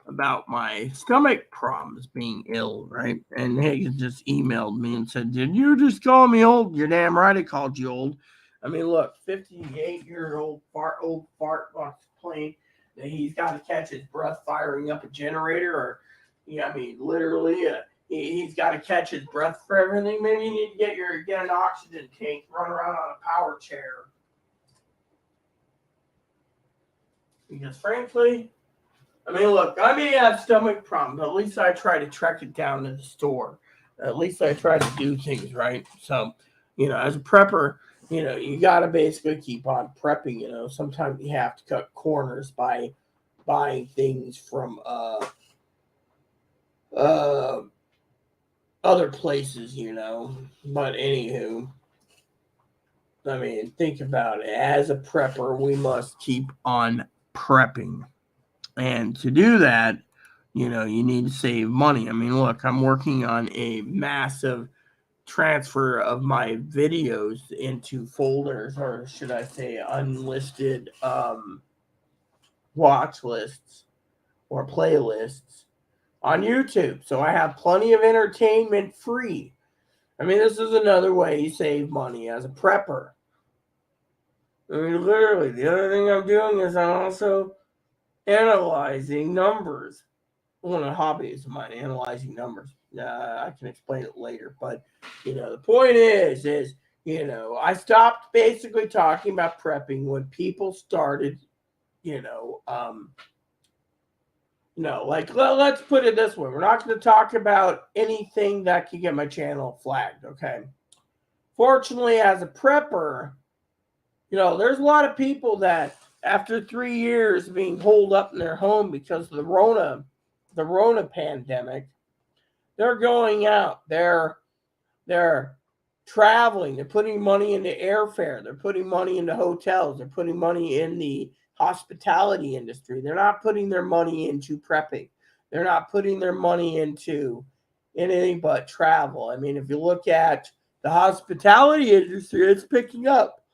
about my stomach problems being ill, right? And Higgins just emailed me and said, did you just call me old? You're damn right I called you old. I mean, look, 58-year-old fart wants to complain that he's got to catch his breath firing up a generator, or, literally, he's got to catch his breath for everything. Maybe you need to get an oxygen tank, run around on a power chair. Because frankly, I mean, look, I may have stomach problems, but at least I try to track it down to the store. At least I try to do things right. So, as a prepper, you got to basically keep on prepping. Sometimes you have to cut corners by buying things from other places, But anywho, I mean, think about it. As a prepper, we must keep on prepping. And to do that, you need to save money. I mean, look, I'm working on a massive transfer of my videos into folders, or should I say unlisted watch lists or playlists on YouTube. So I have plenty of entertainment free. I mean, this is another way you save money as a prepper. I mean, literally, the other thing I'm doing is I'm also analyzing numbers. one of the hobbies of mine, analyzing numbers. I can explain it later, but the point is, I stopped basically talking about prepping when people started, like let's put it this way: we're not going to talk about anything that could get my channel flagged. Okay. Fortunately, as a prepper, there's a lot of people that after 3 years being holed up in their home because of the Rona pandemic, they're going out. They're traveling. They're putting money into airfare. They're putting money into hotels. They're putting money in the hospitality industry. They're not putting their money into prepping. They're not putting their money into anything but travel. I mean, if you look at the hospitality industry, it's picking up.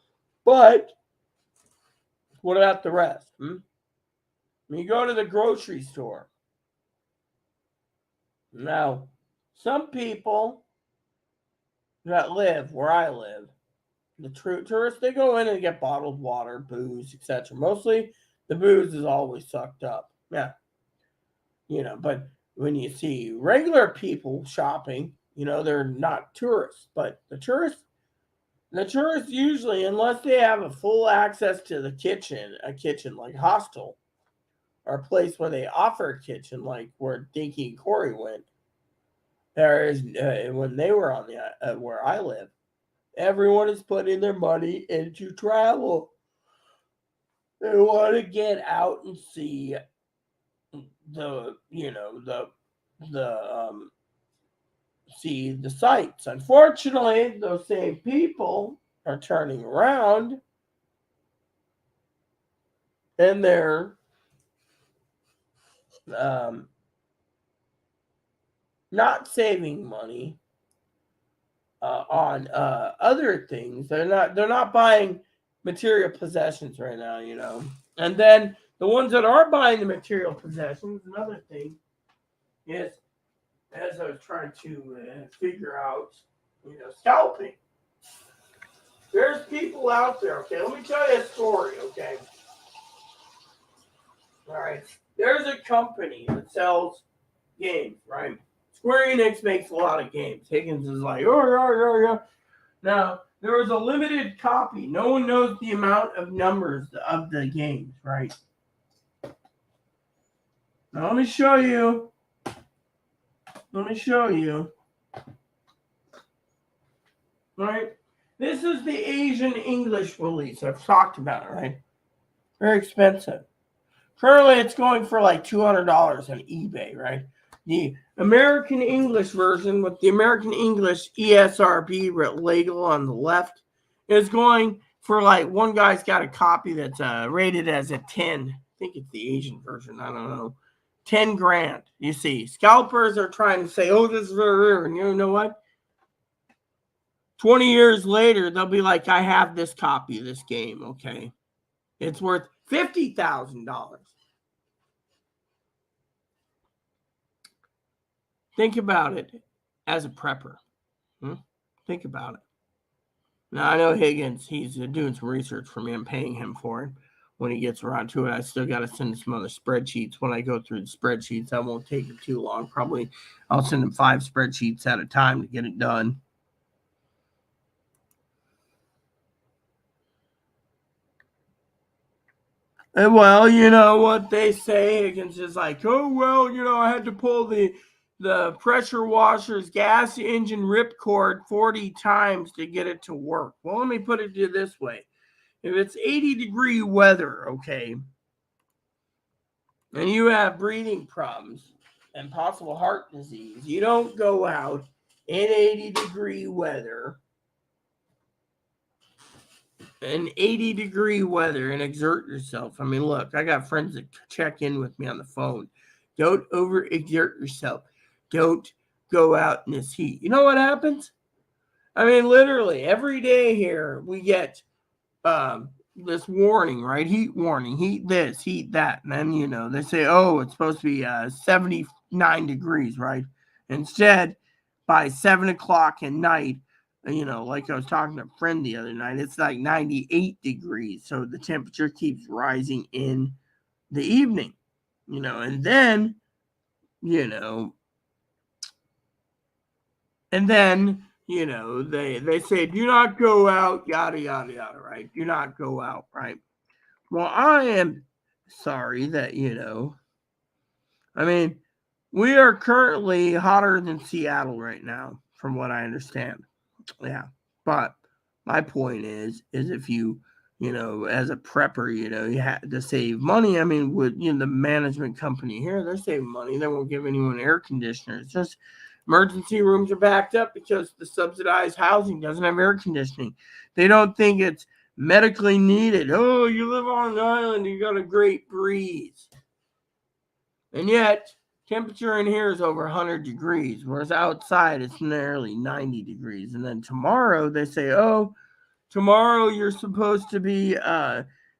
But what about the rest? When you go to the grocery store, now, some people that live where I live, the tourists, they go in and get bottled water, booze, etc. Mostly the booze is always sucked up. Yeah. But when you see regular people shopping, they're not tourists. But the tourists usually, unless they have a full access to the kitchen, a kitchen like hostel, or a place where they offer a kitchen like where Dinky and Corey went, there is when they were on the where I live, everyone is putting their money into travel. They want to get out and see the see the sights. Unfortunately, those same people are turning around and they're not saving money on other things. They're not buying material possessions right now, And then the ones that are buying the material possessions, another thing is, as I was trying to figure out, scalping. There's people out there, okay? Let me tell you a story, okay? All right. There's a company that sells games, right? Square Enix makes a lot of games. Higgins is like, oh. Now, there was a limited copy. No one knows the amount of numbers of the games, right? Now, let me show you. Right? This is the Asian English release. I've talked about it, right? Very expensive. Currently, it's going for like $200 on eBay, right? The American English version with the American English ESRB label on the left is going for like, one guy's got a copy that's rated as a 10. I think it's the Asian version. I don't know. 10 grand. You see, scalpers are trying to say, oh, this is very rare. And you know what? 20 years later, they'll be like, I have this copy of this game, okay? It's worth $50,000. Think about it as a prepper. Think about it. Now, I know Higgins, he's doing some research for me. I'm paying him for it. When he gets around to it, I still got to send some other spreadsheets. When I go through the spreadsheets, that won't take it too long. Probably I'll send him 5 spreadsheets at a time to get it done. And well, you know what they say, Higgins is like, oh, well, I had to pull the pressure washer's gas engine ripcord 40 times to get it to work. Well, let me put it to you this way. If it's 80-degree weather, okay, and you have breathing problems and possible heart disease, you don't go out in 80-degree weather and exert yourself. I mean, look, I got friends that check in with me on the phone. Don't overexert yourself. Don't go out in this heat. You know what happens? I mean, literally, every day here we get this warning, right? Heat warning, heat this, heat that. And then, they say, oh, it's supposed to be 79 degrees, right? Instead, by 7 o'clock at night, like I was talking to a friend the other night, it's like 98 degrees. So the temperature keeps rising in the evening, and then you know, and then, you know, they say, do not go out, yada, yada, yada, right? Do not go out, right? Well, I am sorry that, you know, I mean, we are currently hotter than Seattle right now, from what I understand. Yeah. But my point is if you know, as a prepper, you know, you have to save money. I mean, with you know the management company here, they're saving money. They won't give anyone air conditioners. Just emergency rooms are backed up because the subsidized housing doesn't have air conditioning. They don't think it's medically needed. Oh, you live on an island, you got a great breeze. And yet, temperature in here is over 100 degrees, whereas outside it's nearly 90 degrees. And then tomorrow they say, oh, tomorrow you're supposed to be,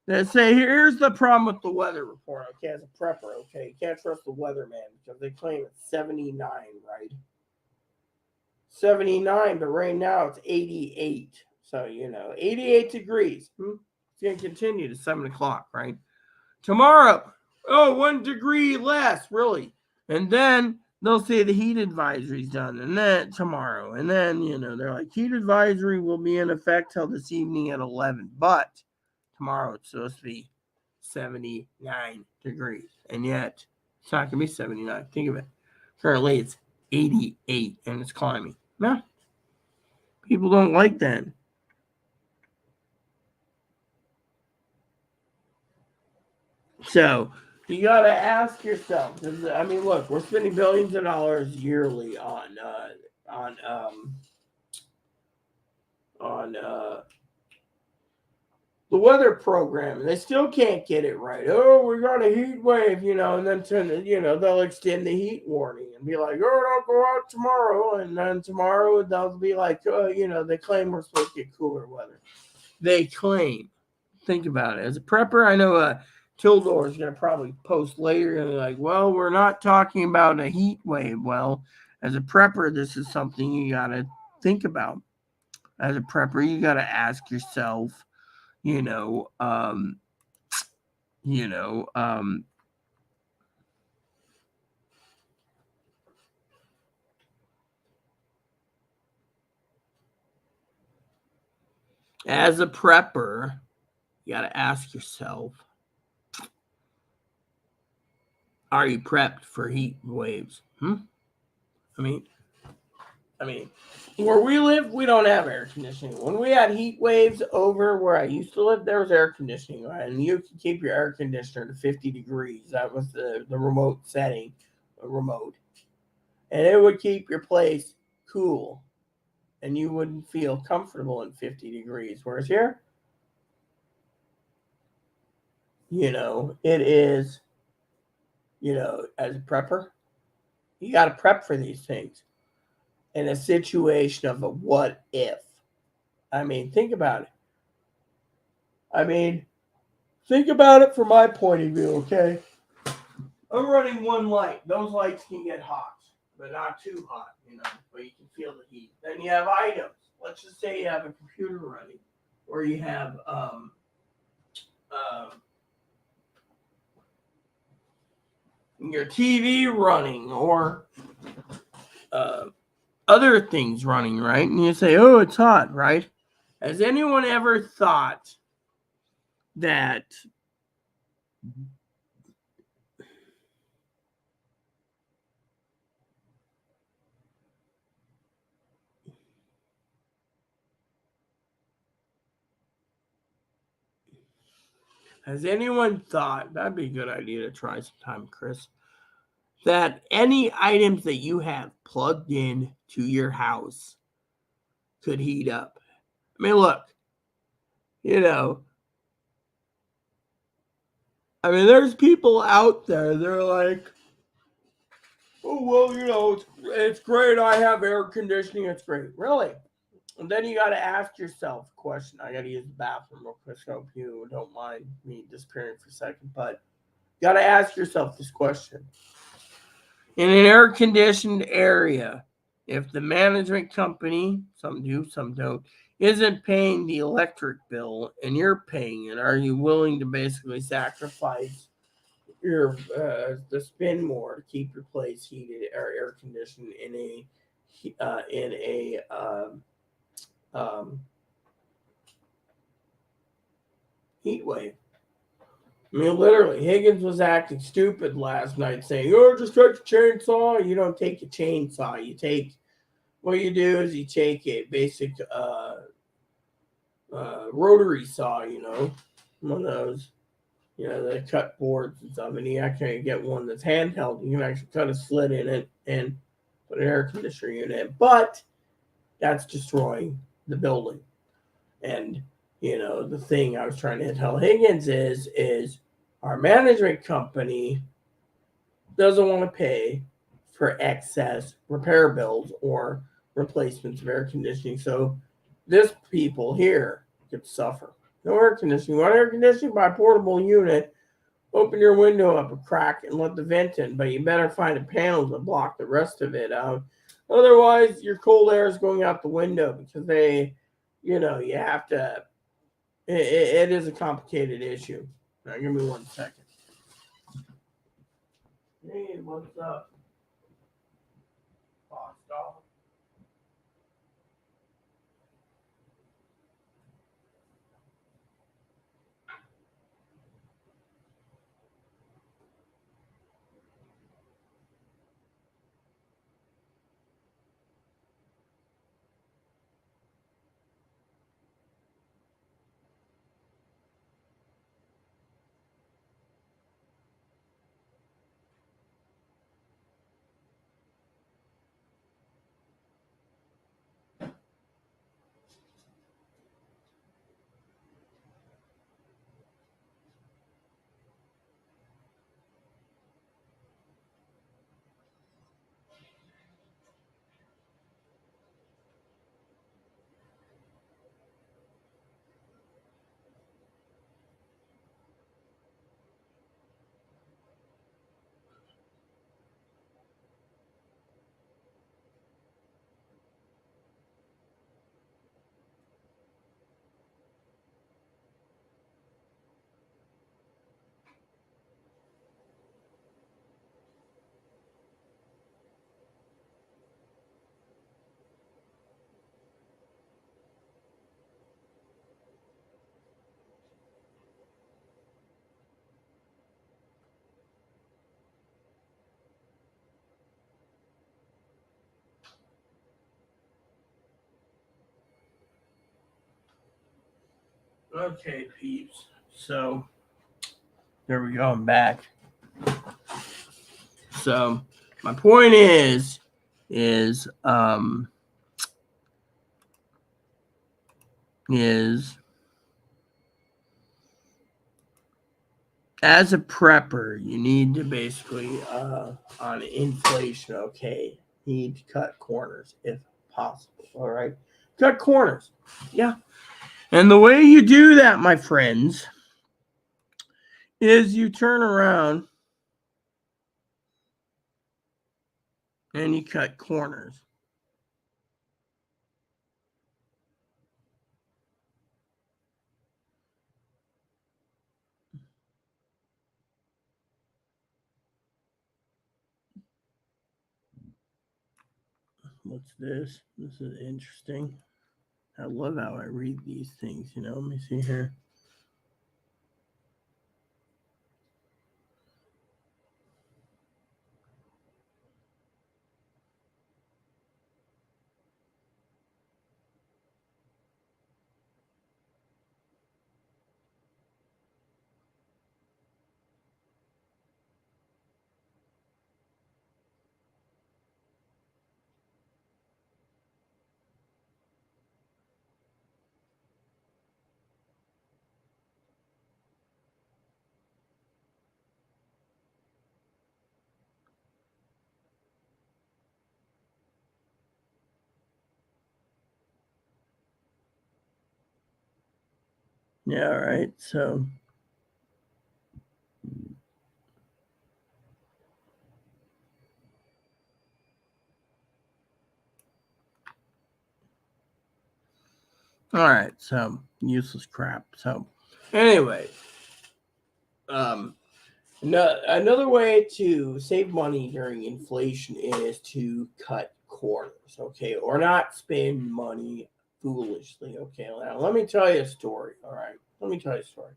they say, here's the problem with the weather report, okay, as a prepper, okay? You can't trust the weatherman because they claim it's 79, right? 79, but right now it's 88. So, you know, 88 degrees. It's going to continue to 7 o'clock, right? Tomorrow, oh, 1 degree less, really. And then they'll say the heat advisory's done, and then tomorrow. And then, you know, they're like, heat advisory will be in effect till this evening at 11. But tomorrow it's supposed to be 79 degrees. And yet, it's not going to be 79. Think of it. Currently, it's 88, and it's climbing. No, people don't like that. So you got to ask yourself. I mean, look, we're spending billions of dollars yearly on the weather program, and they still can't get it right. Oh, we got a heat wave, you know, and then you know they'll extend the heat warning and be like, oh, don't go out tomorrow, and then tomorrow they'll be like, oh, you know, they claim we're supposed to get cooler weather. They claim. Think about it. As a prepper, I know Tildor is going to probably post later and be like, well, we're not talking about a heat wave. Well, as a prepper, this is something you got to think about. As a prepper, you got to ask yourself, you know, you know, as a prepper, you got to ask yourself, are you prepped for heat waves? I mean, where we live, we don't have air conditioning. When we had heat waves over where I used to live, there was air conditioning, right? And you could keep your air conditioner to 50 degrees. That was the remote setting, remote. And it would keep your place cool. And you wouldn't feel comfortable in 50 degrees. Whereas here, you know, it is, you know, as a prepper, you got to prep for these things in a situation of a what if. I mean, think about it. I mean, think about it from my point of view, okay? I'm running one light. Those lights can get hot, but not too hot, you know, but you can feel the heat. Then you have items. Let's just say you have a computer running, or you have your TV running, or other things running, right? And you say, oh, it's hot, right? Has anyone ever thought that that'd be a good idea to try sometime, Chris, that any items that you have plugged in to your house could heat up? I mean, look, you know, I mean, there's people out there, they're like, oh, well, you know, it's great. I have air conditioning. It's great. Really? And then you got to ask yourself a question. I got to use the bathroom real quick. So I hope you don't mind me disappearing for a second. But you got to ask yourself this question. In an air conditioned area, if the management company, some do, some don't, isn't paying the electric bill and you're paying it, are you willing to basically sacrifice the spin more to keep your place heated or air conditioned in a um, heat wave. I mean, literally, Higgins was acting stupid last night, saying, "Oh, just take a chainsaw." You don't take a chainsaw. What you do is you take a basic rotary saw, one of those, that cut boards and stuff, and you actually get one that's handheld. You can actually cut a slit in it and put an air conditioner unit, but that's destroying the building. And the thing I was trying to tell Higgins is our management company doesn't want to pay for excess repair bills or replacements of air conditioning. So this people here could suffer. No air conditioning. You want air conditioning? Buy a portable unit. Open your window up a crack and let the vent in, but you better find a panel to block the rest of it out. Otherwise, your cold air is going out the window because you have to. It is a complicated issue. Now, give me 1 second. Hey, what's up? Boss dog. Okay, peeps. So there we go. I'm back. So my point is as a prepper, you need to basically on inflation. Okay, you need to cut corners if possible. All right, cut corners. Yeah, and the way you do that, my friends, is you turn around and you cut corners. What's this? This is interesting. I love how I read these things. Let me see here. Yeah, all right. So all right. So useless crap. So anyway, um No, another way to save money during inflation is to cut corners, okay, or not spend money foolishly, okay. Now, let me tell you a story, all right. Let me tell you a story.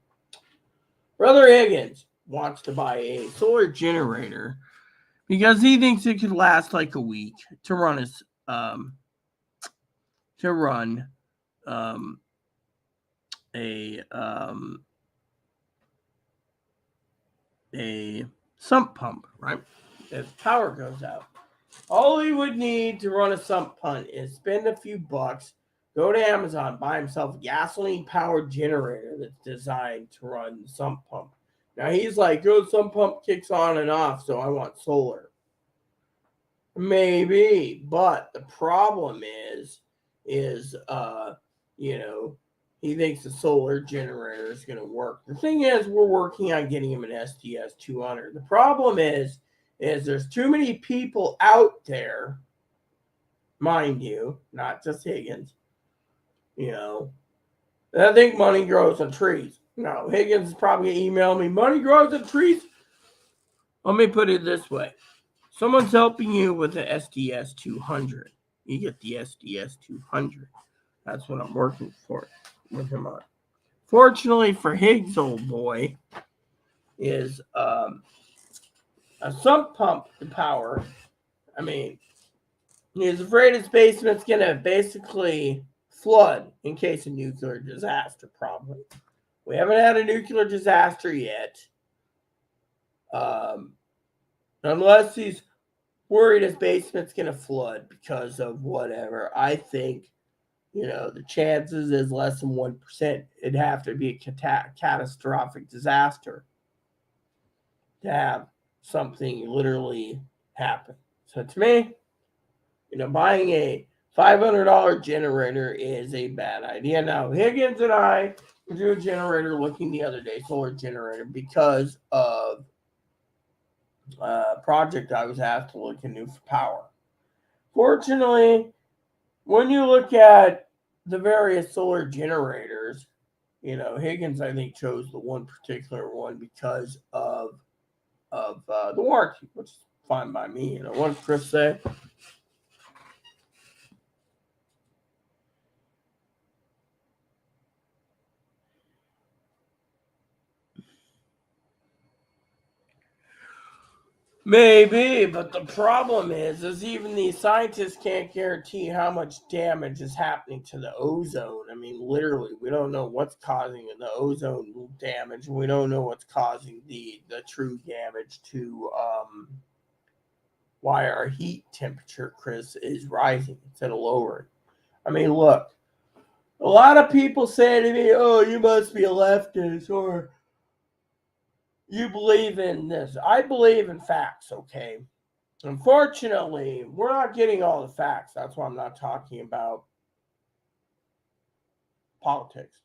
Brother Higgins wants to buy a solar generator because he thinks it could last like a week to run his to run um, a a sump pump, right? If power goes out, all he would need to run a sump pump is spend a few bucks, go to Amazon, buy himself a gasoline powered generator that's designed to run the sump pump. Now he's like, "Oh, sump pump kicks on and off, so I want solar." Maybe, but the problem is you know, he thinks the solar generator is going to work. The thing is, we're working on getting him an SDS 200. The problem is there's too many people out there, mind you, not just Higgins. You know, I think money grows on trees. No, Higgins is probably gonna email me. Money grows on trees. Let me put it this way: someone's helping you with the SDS 200. You get the SDS 200. That's what I'm working for with him on. Fortunately for Higgs, old boy, is a sump pump to power. I mean, he's afraid his basement's going to basically flood in case of nuclear disaster, probably. We haven't had a nuclear disaster yet. Um, unless he's worried his basement's going to flood because of whatever. I think, the chances is less than 1%. It'd have to be a catastrophic disaster to have something literally happen. So to me, buying a $500 generator is a bad idea. Now, Higgins and I drew a generator looking the other day, solar generator, because of a project I was asked to look into for power. Fortunately, when you look at the various solar generators, Higgins I think chose the one particular one because of the warranty, which is fine by me. What did Chris say? Maybe, but the problem is even these scientists can't guarantee how much damage is happening to the ozone. I mean, literally, we don't know what's causing the ozone damage. We don't know what's causing the true damage to why our heat temperature, Chris, is rising instead of lowering. I mean, look, a lot of people say to me, "Oh, you must be a leftist," or "You believe in this." I believe in facts, okay? Unfortunately, we're not getting all the facts. That's why I'm not talking about politics.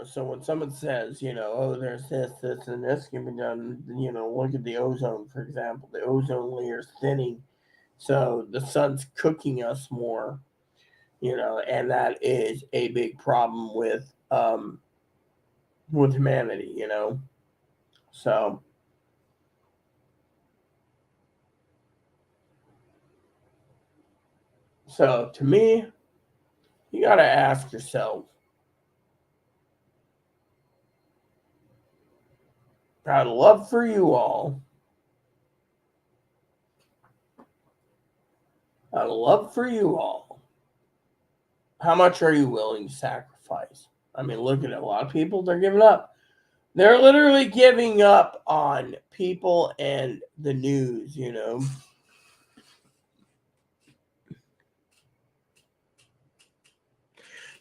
So when someone says, "Oh, there's this, and this can be done," look at the ozone, for example. The ozone layer is thinning, so the sun's cooking us more, and that is a big problem with humanity. So so to me, you got to ask yourself, out of love for you all, out of love for you all, how much are you willing to sacrifice? I mean, look at it. A lot of people, they're giving up. They're literally giving up on people and the news.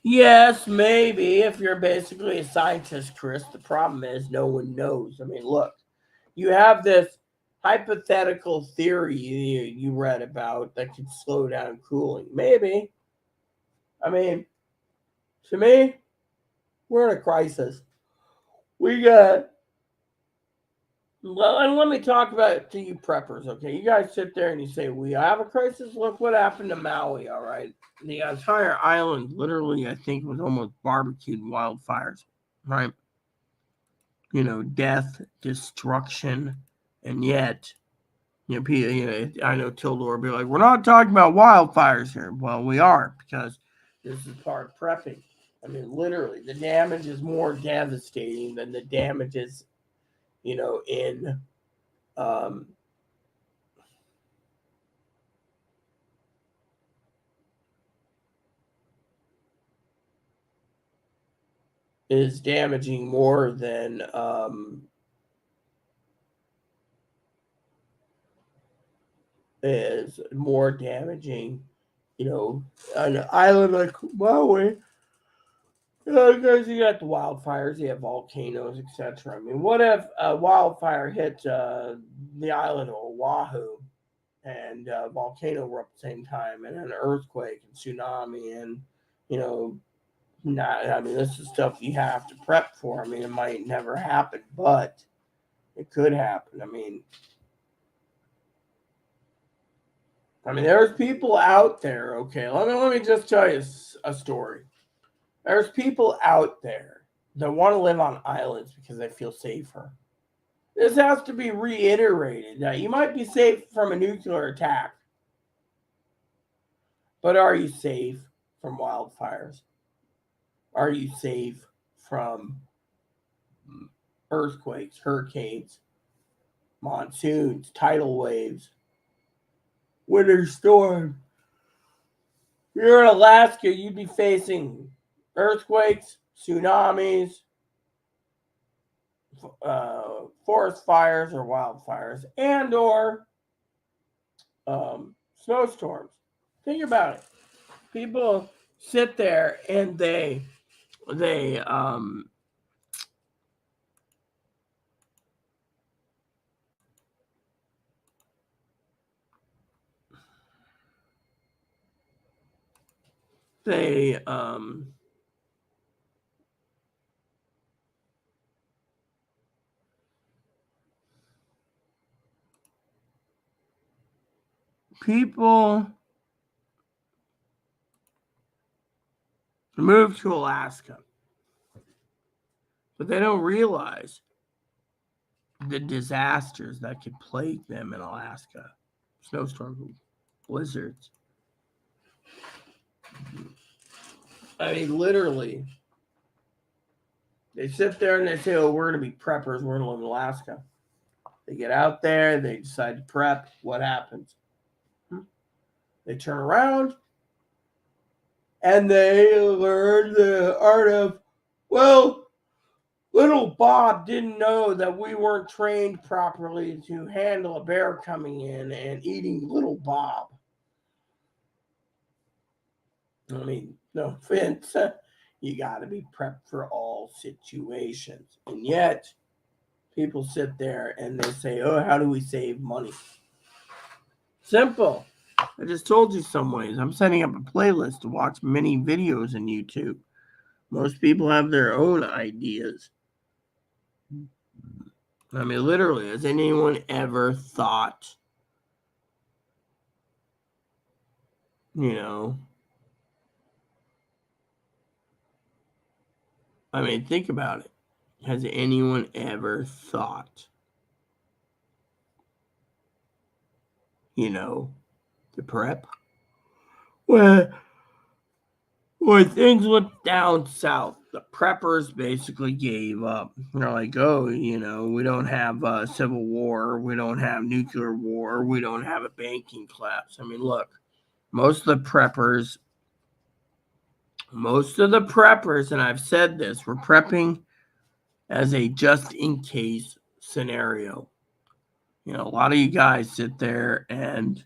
Yes, maybe if you're basically a scientist, Chris, the problem is no one knows. I mean, look, you have this hypothetical theory you read about that could slow down cooling. Maybe. I mean, to me, we're in a crisis. We got Well, and let me talk about it to you preppers, okay? You guys sit there and you say, "We have a crisis." Look what happened to Maui, all right? The entire island, literally, I think, was almost barbecued wildfires, right? death, destruction, and yet, I know Tilda will be like, we're not talking about wildfires here. Well, we are, because this is part of prepping. I mean, literally, the damage is more devastating than the damages, in is damaging more than is more damaging, an island like Maui. Because you got the wildfires, you have volcanoes, etc. I mean, what if a wildfire hit the island of Oahu and a volcano were at the same time, and an earthquake and tsunami, and not. I mean, this is stuff you have to prep for. I mean, it might never happen, but it could happen. I mean, there's people out there. Okay, let me just tell you a story. There's people out there that want to live on islands because they feel safer. This has to be reiterated. Now, you might be safe from a nuclear attack, but are you safe from wildfires? Are you safe from earthquakes, hurricanes, monsoons, tidal waves, winter storms? If you're in Alaska, you'd be facing earthquakes, tsunamis, forest fires or wildfires, and or snowstorms. Think about it. People sit there and they people move to Alaska, but they don't realize the disasters that could plague them in Alaska. Snowstorms, blizzards. I mean, literally, they sit there and they say, oh, we're going to be preppers. We're going to live in Alaska. They get out there. They decide to prep. What happens? They turn around and they learn the art of, well, little Bob didn't know that we weren't trained properly to handle a bear coming in and eating little Bob. I mean, no offense. You got to be prepped for all situations. And yet, people sit there and they say, oh, how do we save money? Simple. I just told you some ways. I'm setting up a playlist to watch many videos on YouTube. Most people have their own ideas. I mean, literally, has anyone ever thought, I mean, think about it. Has anyone ever thought, to prep? When things went down south, the preppers basically gave up. They're like, oh, we don't have a civil war. We don't have nuclear war. We don't have a banking collapse. I mean, look, most of the preppers, and I've said this, were prepping as a just-in-case scenario. A lot of you guys sit there and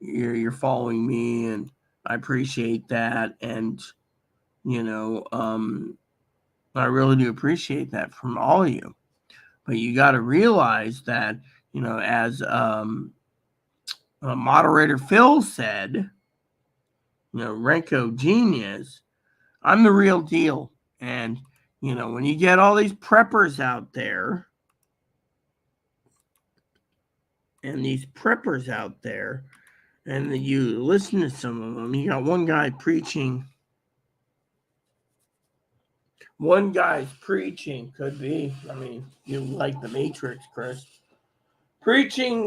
you're following me, and I appreciate that. And, I really do appreciate that from all of you. But you got to realize that, as moderator Phil said, Renko Genius, I'm the real deal. And, when you get all these preppers out there, and you listen to some of them, you got one guy preaching, one guy's preaching, could be. I mean, you like the Matrix, Chris. Preaching,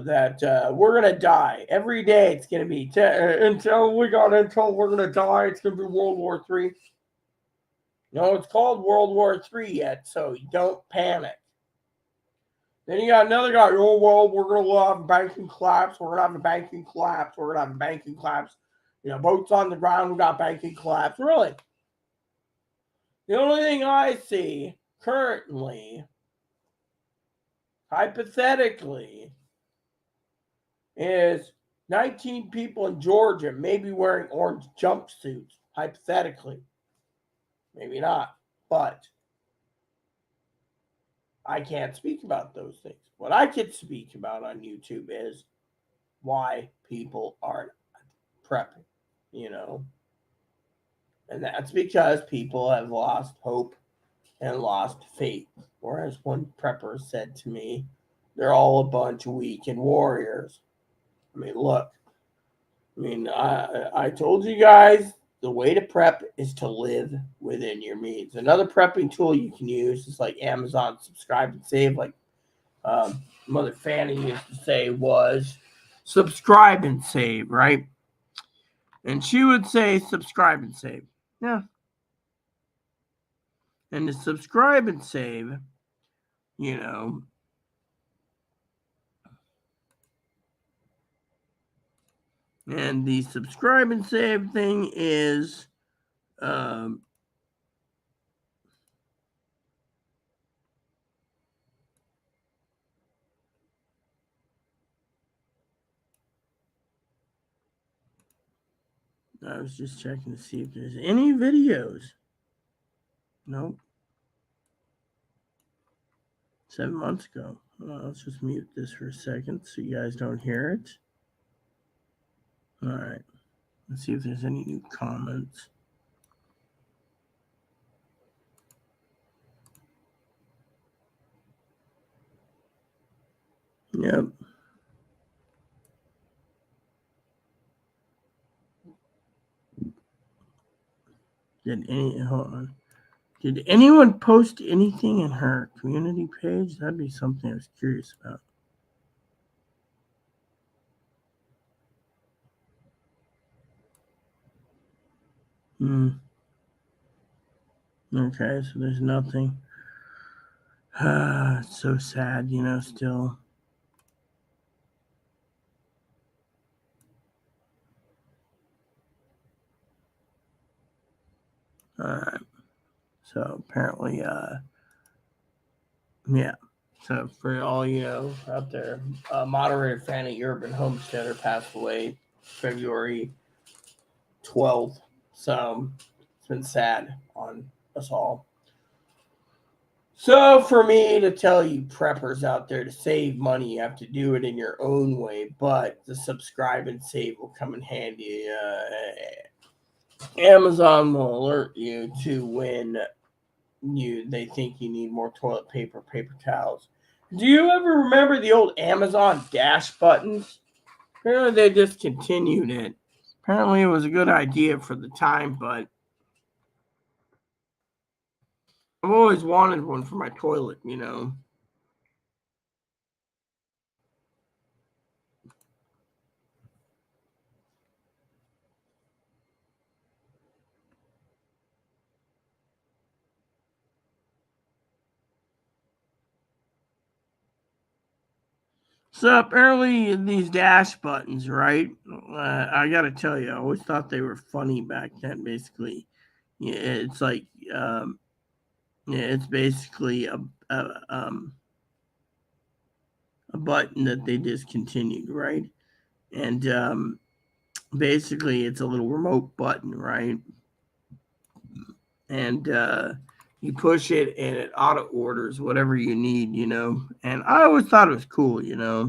that we're gonna die every day. It's gonna be until we're gonna die. It's gonna be World War III. No, it's called World War III yet, so don't panic. Then you got another guy. Oh well, we're gonna have a banking collapse. We're gonna have a banking collapse. We're gonna have a banking collapse. Boats on the ground. We got banking collapse. Really, the only thing I see currently, hypothetically, is 19 people in Georgia maybe wearing orange jumpsuits. Hypothetically, maybe not, but I can't speak about those things. What I can speak about on YouTube is why people aren't prepping, you know. And that's because people have lost hope and lost faith. Whereas one prepper said to me, they're all a bunch of weekend warriors. I mean, look, I told you guys the way to prep is to live within your means. Another prepping tool you can use is like Amazon Subscribe and Save, like Mother Fanny used to say, was subscribe and save, right? And she would say subscribe and save. Yeah. And to subscribe and save, you know, and the subscribe and save thing is I was just checking to see if there's any videos. Nope. 7 months ago. Let's just mute this for a second so you guys don't hear it. All right. Let's see if there's any new comments. Yep. Hold on. Did anyone post anything in her community page? That'd be something I was curious about. Okay, so there's nothing. It's so sad, still. All right. So apparently, yeah. So for all out there, moderator Fanny Urban Homesteader passed away February 12th. So it's been sad on us all. So for me to tell you preppers out there to save money, you have to do it in your own way, but the subscribe and save will come in handy. Amazon will alert you to when they think you need more toilet paper, paper towels. Do you ever remember the old Amazon dash buttons? Apparently they discontinued it. Apparently it was a good idea for the time, but I've always wanted one for my toilet, So apparently these dash buttons, right? I got to tell you, I always thought they were funny back then. Basically, yeah, it's like it's basically a button that they discontinued, right? And basically, it's a little remote button, right? And you push it, and it auto orders whatever you need, And I always thought it was cool, Yeah.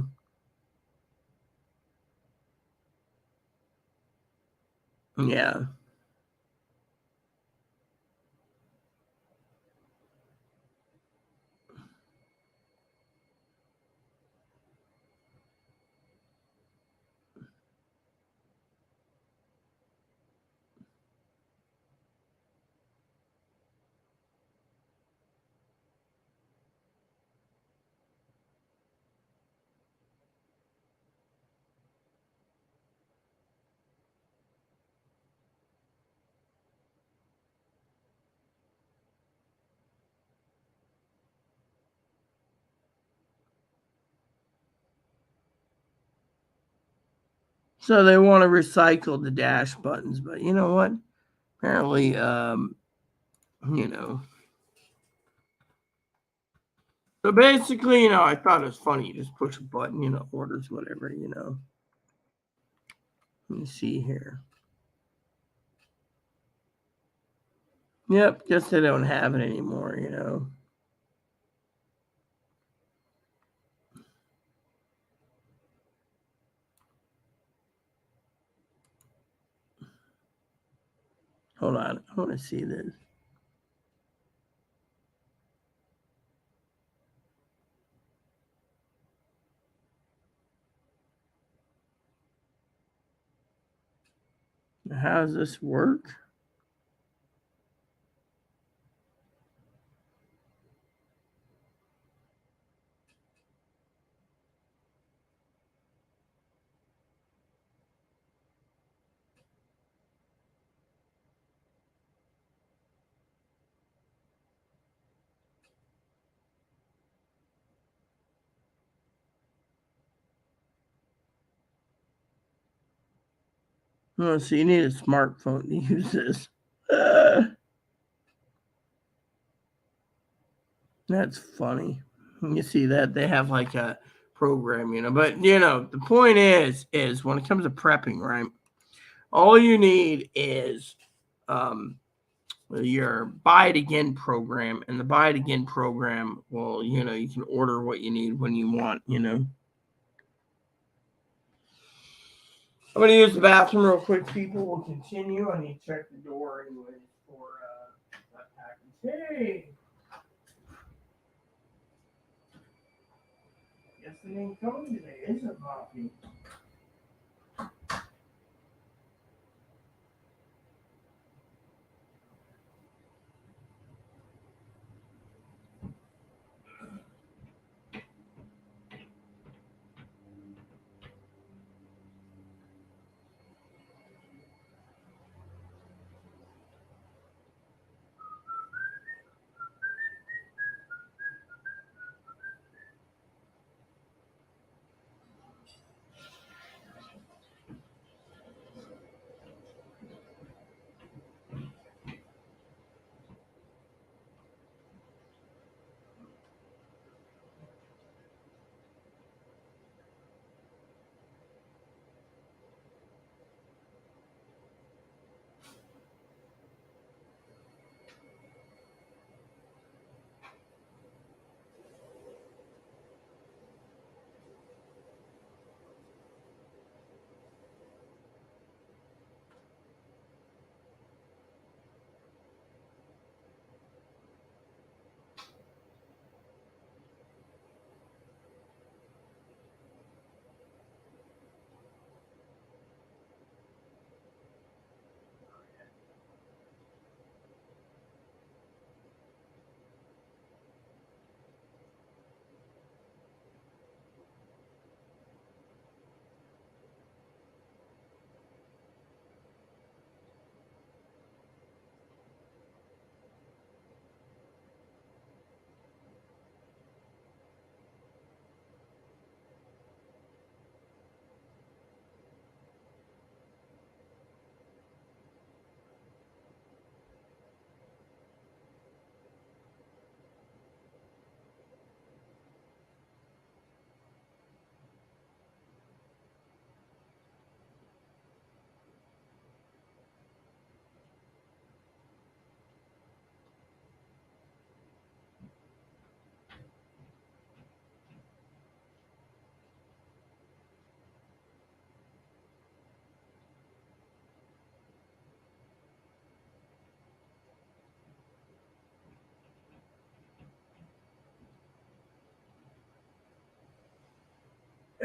So they want to recycle the dash buttons, but you know what? Apparently, you know. So basically, you know, I thought it was funny. You just push a button, you know, orders whatever, you know. Let me see here. Yep, guess they don't have it anymore, you know. Hold on, I want to see this. How does this work? Oh, so you need a smartphone to use this. That's funny. You see that they have like a program, you know. But you know, the point is when it comes to prepping, right? All you need is your buy it again program, and the buy it again program will, you know, you can order what you need when you want, you know. I'm gonna use the bathroom real quick, people. We'll continue. I need to check the door anyways for that package. Hey, guess they ain't coming today, is it, Poppy?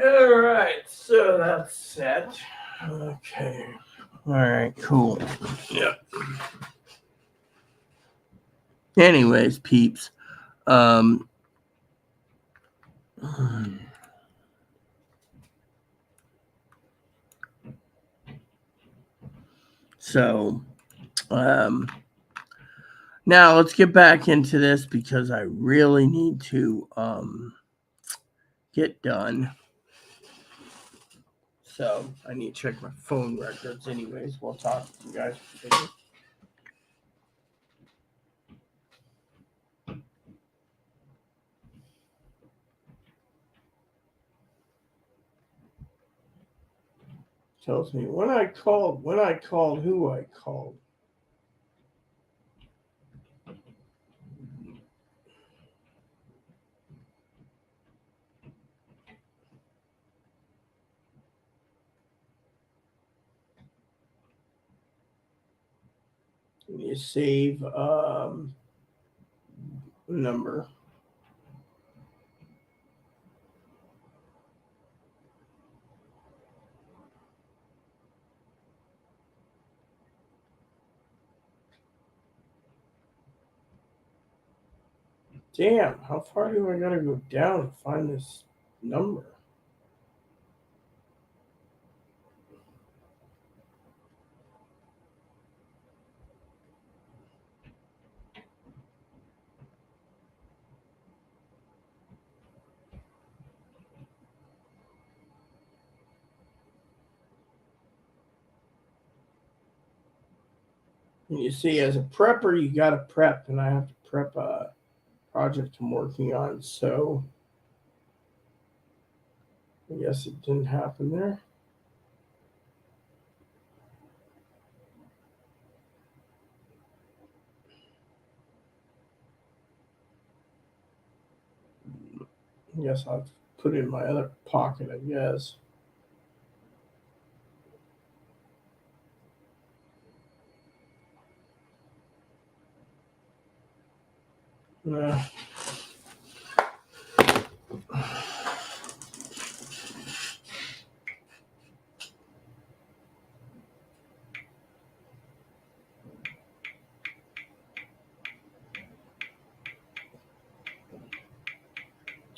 All right, so that's set. Okay. All right, cool. Yep. Anyways, peeps. Um so now let's get back into this because I really need to get done. So I need to check my phone records anyways while talking to you guys. Tells me when I called, who I called. You save number. Damn, how far do I gotta go down to find this number? And you see, as a prepper, you gotta prep, and I have to prep a project I'm working on, so I guess it didn't happen there. I guess I'll put it in my other pocket, I guess.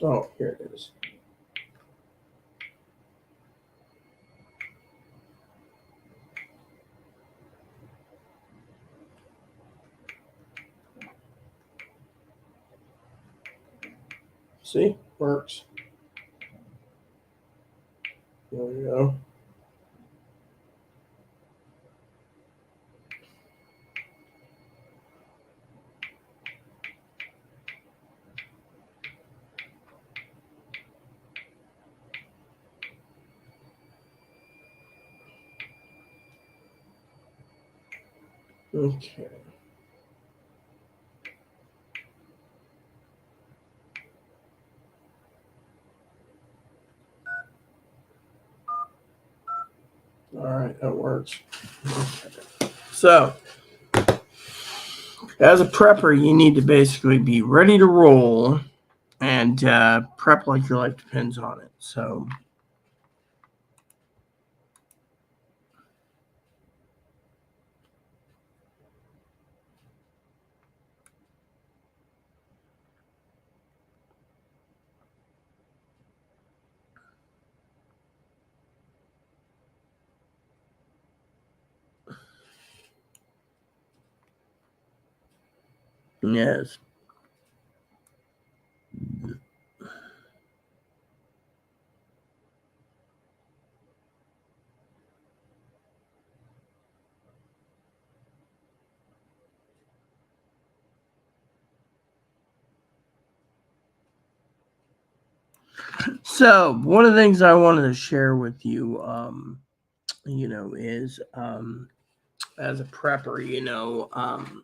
Oh, here it is. See? Works. There we go. Okay. All right, that works. Okay. So, as a prepper, you need to basically be ready to roll and prep like your life depends on it. So, yes. So, one of the things I wanted to share with you, is as a prepper,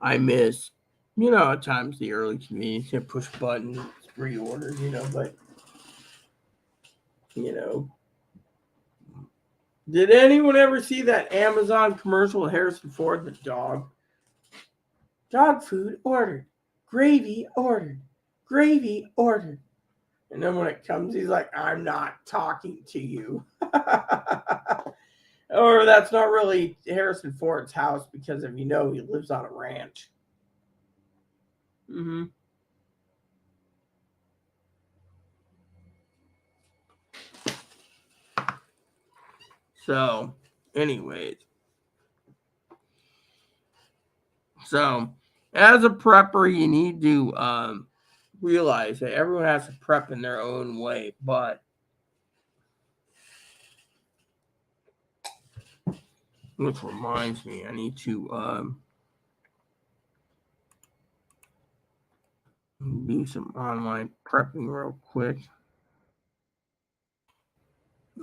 I miss, at times the early convenience, push button, pre-orders, but, did anyone ever see that Amazon commercial with Harrison Ford, the dog? Dog food ordered, gravy ordered, gravy ordered. And then when it comes, he's like, I'm not talking to you. Or that's not really Harrison Ford's house because if he lives on a ranch. Mm-hmm. So, anyways. So, as a prepper, you need to realize that everyone has to prep in their own way, but Which reminds me, I need to do some online prepping real quick.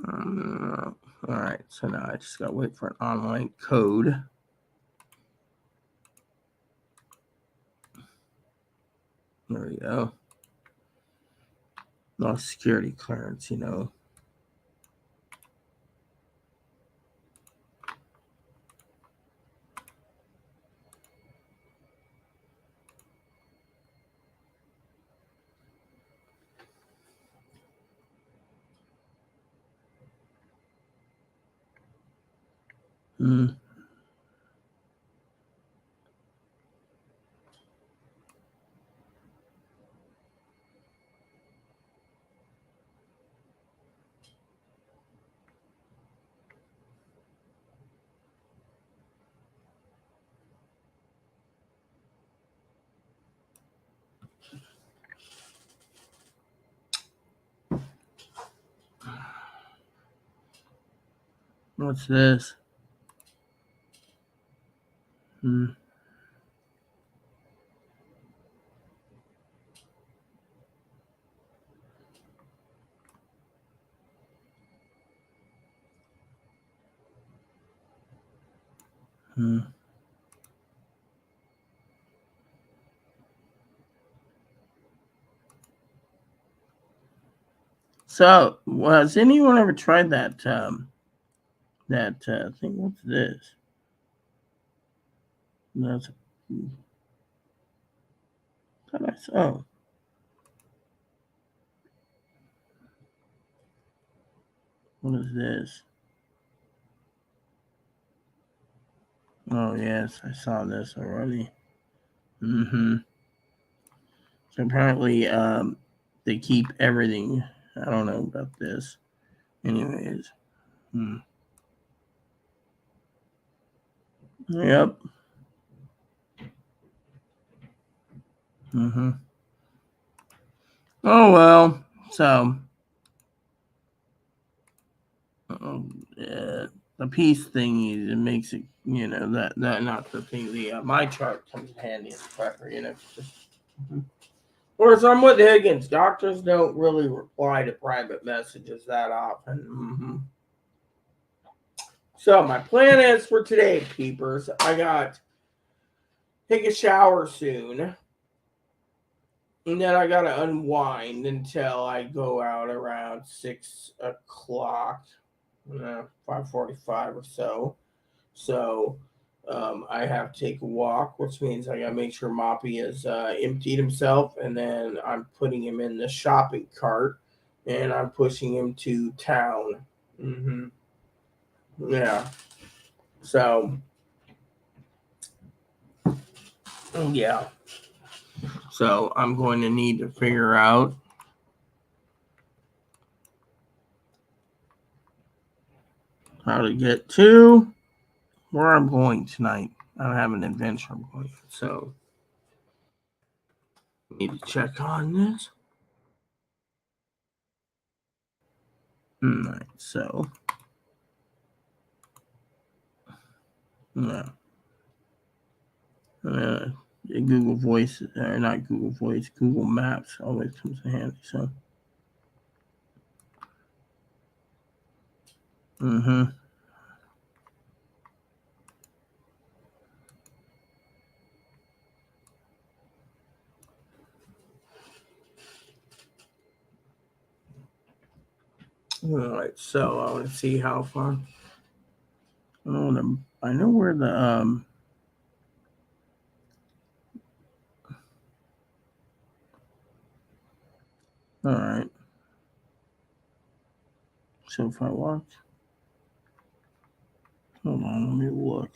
All right, so now I just gotta wait for an online code. There we go. No security clearance, you know. What's this? So, has anyone ever tried that thing? What's this? That's oh. What is this? Oh yes, I saw this already. So apparently, they keep everything. I don't know about this. Anyways. Yep. Oh well. So the piece thingy, it makes it, you know, that not the thing. The my chart comes in handy as a prepper, you know. Whereas I'm with Higgins, doctors don't really reply to private messages that often. So my plan is for today, peepers, I got take a shower soon. And then I gotta unwind until I go out around 6 o'clock, 5:45 or so. So I have to take a walk, which means I gotta make sure Moppy has emptied himself, and then I'm putting him in the shopping cart, and I'm pushing him to town. Yeah. So yeah. So I'm going to need to figure out how to get to where I'm going tonight. I don't have an adventure I'm going, so need to check on this. All right, so yeah, Google Voice or not Google Voice, Google Maps always comes in handy. So, all right, so I want to see how far. I know where the All right. So if I walk, hold on, let me look.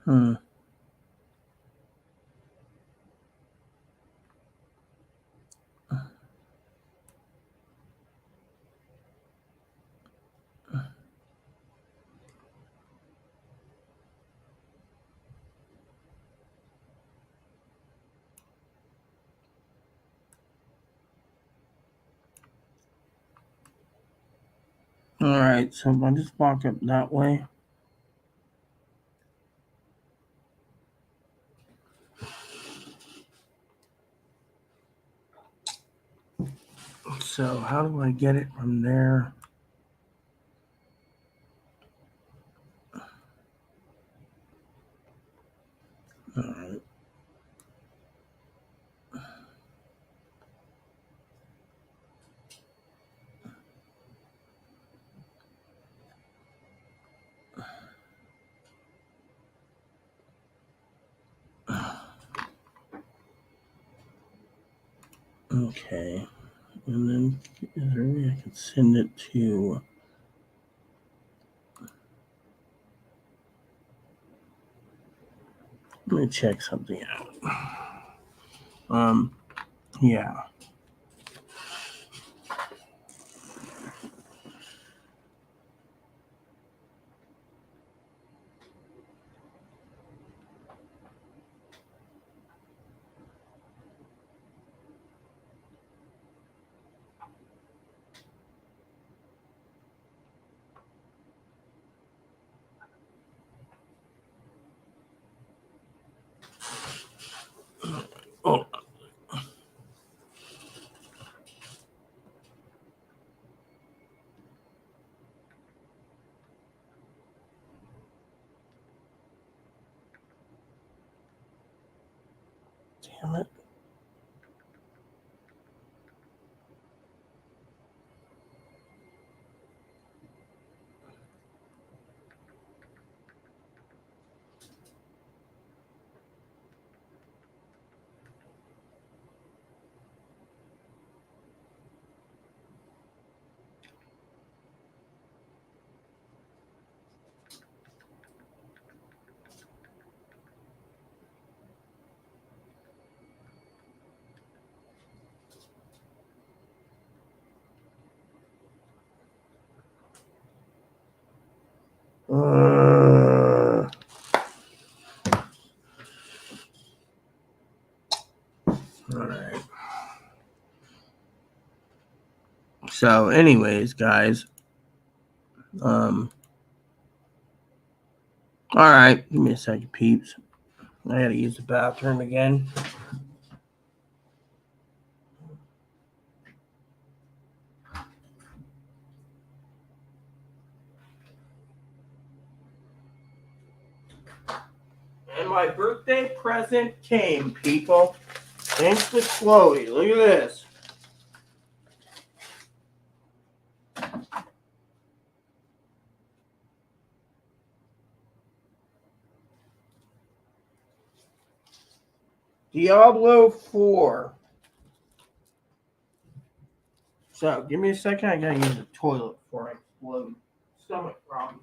Hmm. All right, so if I just walk up that way. So how do I get it from there? All right. Okay. And then is there a way I can send it to? Let me check something out. Yeah. Oh, damn it. All right. So, anyways, guys. All right. Give me a second, peeps. I gotta use the bathroom again. And my birthday present came, people. Thanks to Chloe. Look at this. Diablo 4. So, give me a second. I gotta use the toilet before I explode. Stomach problem.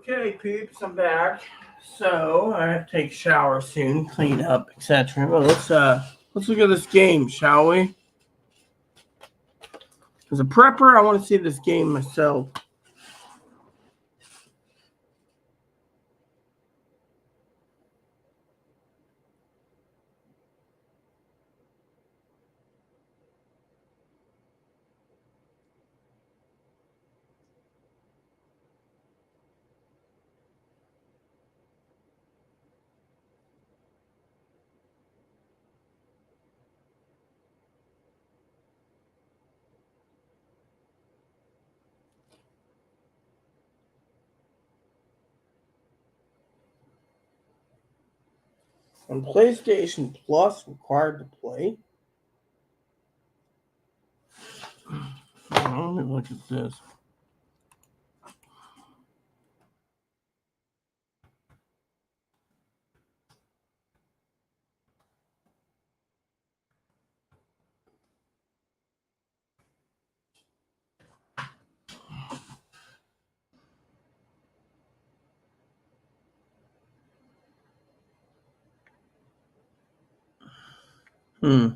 Okay, peeps, I'm back. So I have to take a shower soon, clean up, etc. Well, let's look at this game, shall we? As a prepper, I want to see this game myself. On PlayStation Plus, required to play. Let me look at this. Hmm.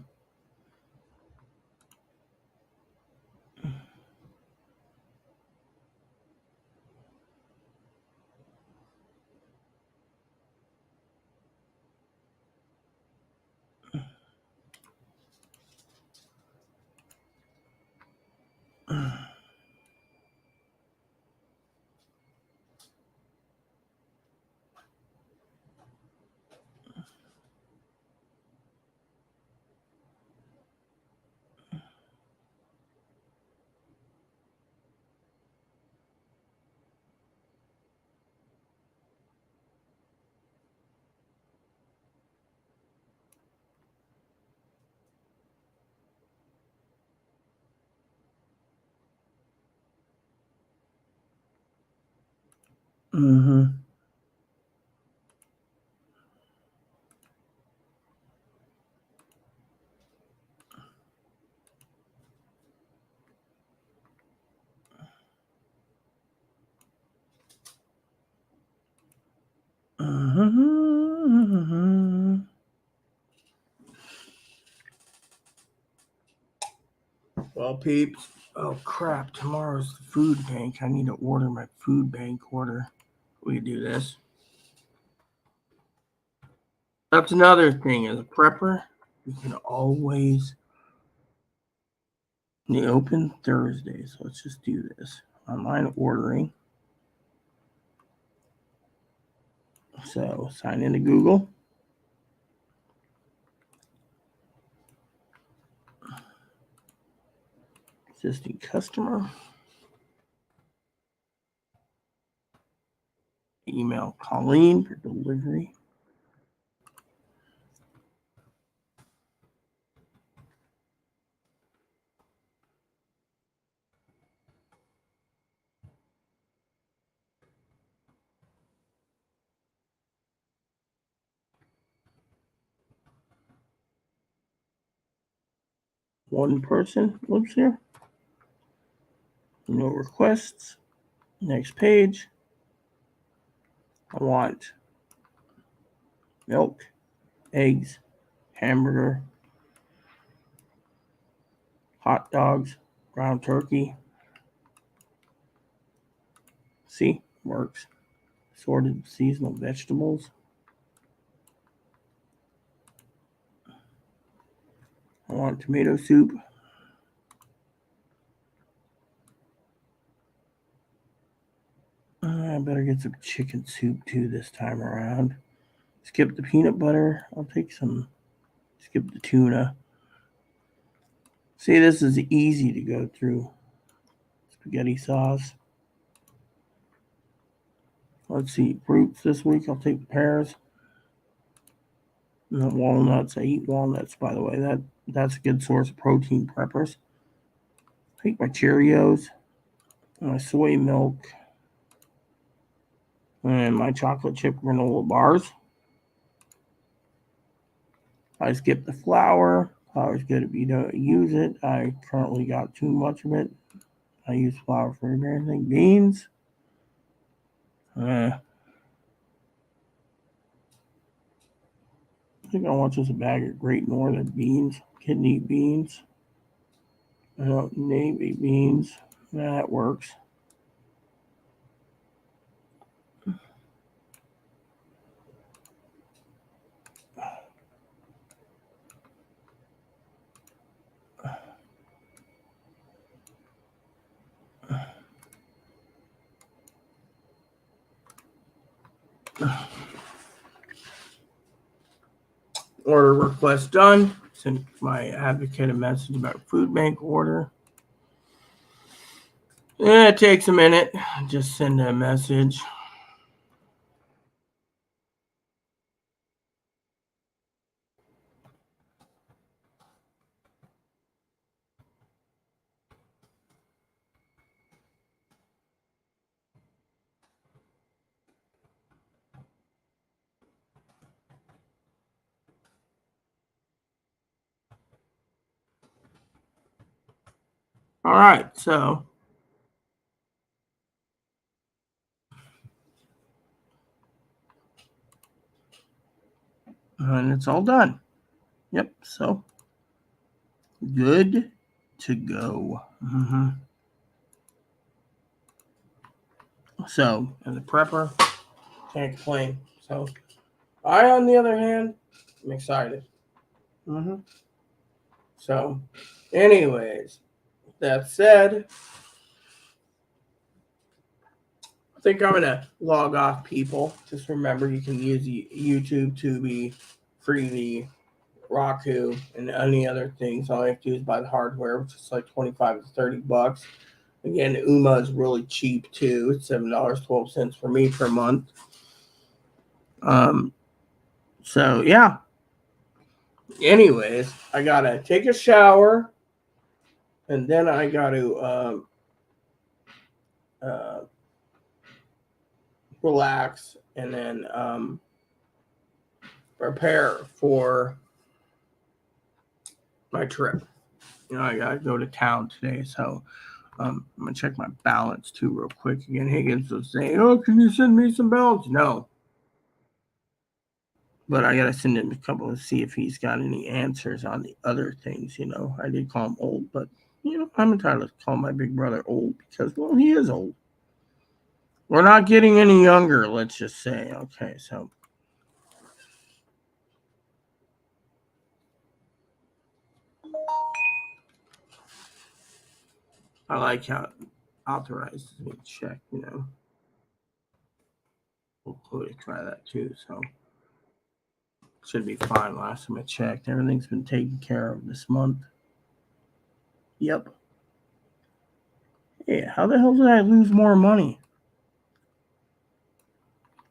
Mm-hmm. Mm-hmm. Well, peeps. Oh crap! Tomorrow's the food bank. I need to order my food bank order. We can do this. That's another thing. As a prepper, you can always open Thursdays. So let's just do this. Online ordering. So sign into Google. Existing customer. Email Colleen for delivery. One person lives here. No requests. Next page. I want milk, eggs, hamburger, hot dogs, ground turkey. See, works. Assorted seasonal vegetables. I want tomato soup. I better get some chicken soup too this time around. Skip the peanut butter. I'll take some. Skip the tuna. See, this is easy to go through. Spaghetti sauce. Let's see, fruits this week. I'll take pears. And walnuts. I eat walnuts, by the way. That's a good source of protein preppers. Take my Cheerios, my soy milk, and my chocolate chip granola bars. I skip the flour. Flour's good if you don't use it. I currently got too much of it. I use flour for everything. Beans. I think I want just a bag of Great Northern beans, kidney beans, navy beans. That works. Order request done. Send my advocate a message about food bank order. It takes a minute. Just send a message. All right, so and it's all done. Yep, so good to go. So, as a prepper, can't complain. So, I, on the other hand, I'm excited. So, anyways, that said, I think I'm gonna log off, people. Just remember, you can use YouTube, Tubi, Freevee, Roku, and any other things. All you have to do is buy the hardware, which is like $25 to $30. Again, Uma is really cheap too. It's $7.12 for me per month. So yeah. Anyways, I gotta take a shower, and then I gotta relax, and then prepare for my trip. I gotta go to town today, so I'm gonna check my balance too real quick. Again, Higgins was saying, "Oh, can you send me some balance?" No, but I gotta send him a couple to see if he's got any answers on the other things. I did call him old, but I'm entitled to call my big brother old because, well, he is old. We're not getting any younger, let's just say. Okay, so I like how it authorizes me to check. We'll try that too. So should be fine. Last time I checked, everything's been taken care of this month. Yep. Yeah, how the hell did I lose more money?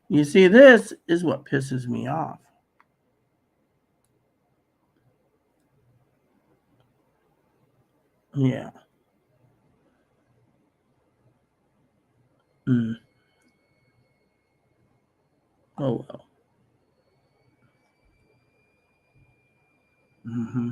You see, this is what pisses me off. Yeah. Mm. Oh well. Mm-hmm.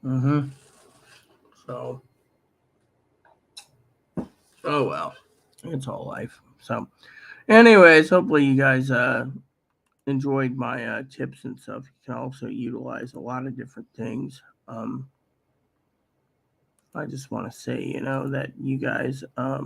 Mm-hmm. So, oh well. It's all life. So, anyways, hopefully you guys enjoyed my tips and stuff. You can also utilize a lot of different things. I just want to say, that you guys uh,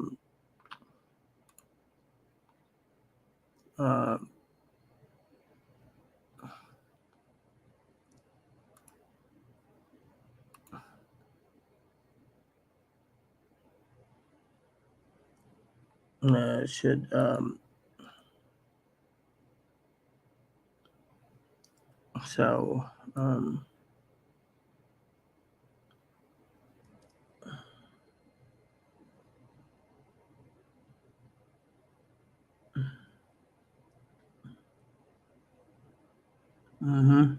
should so mm-hmm.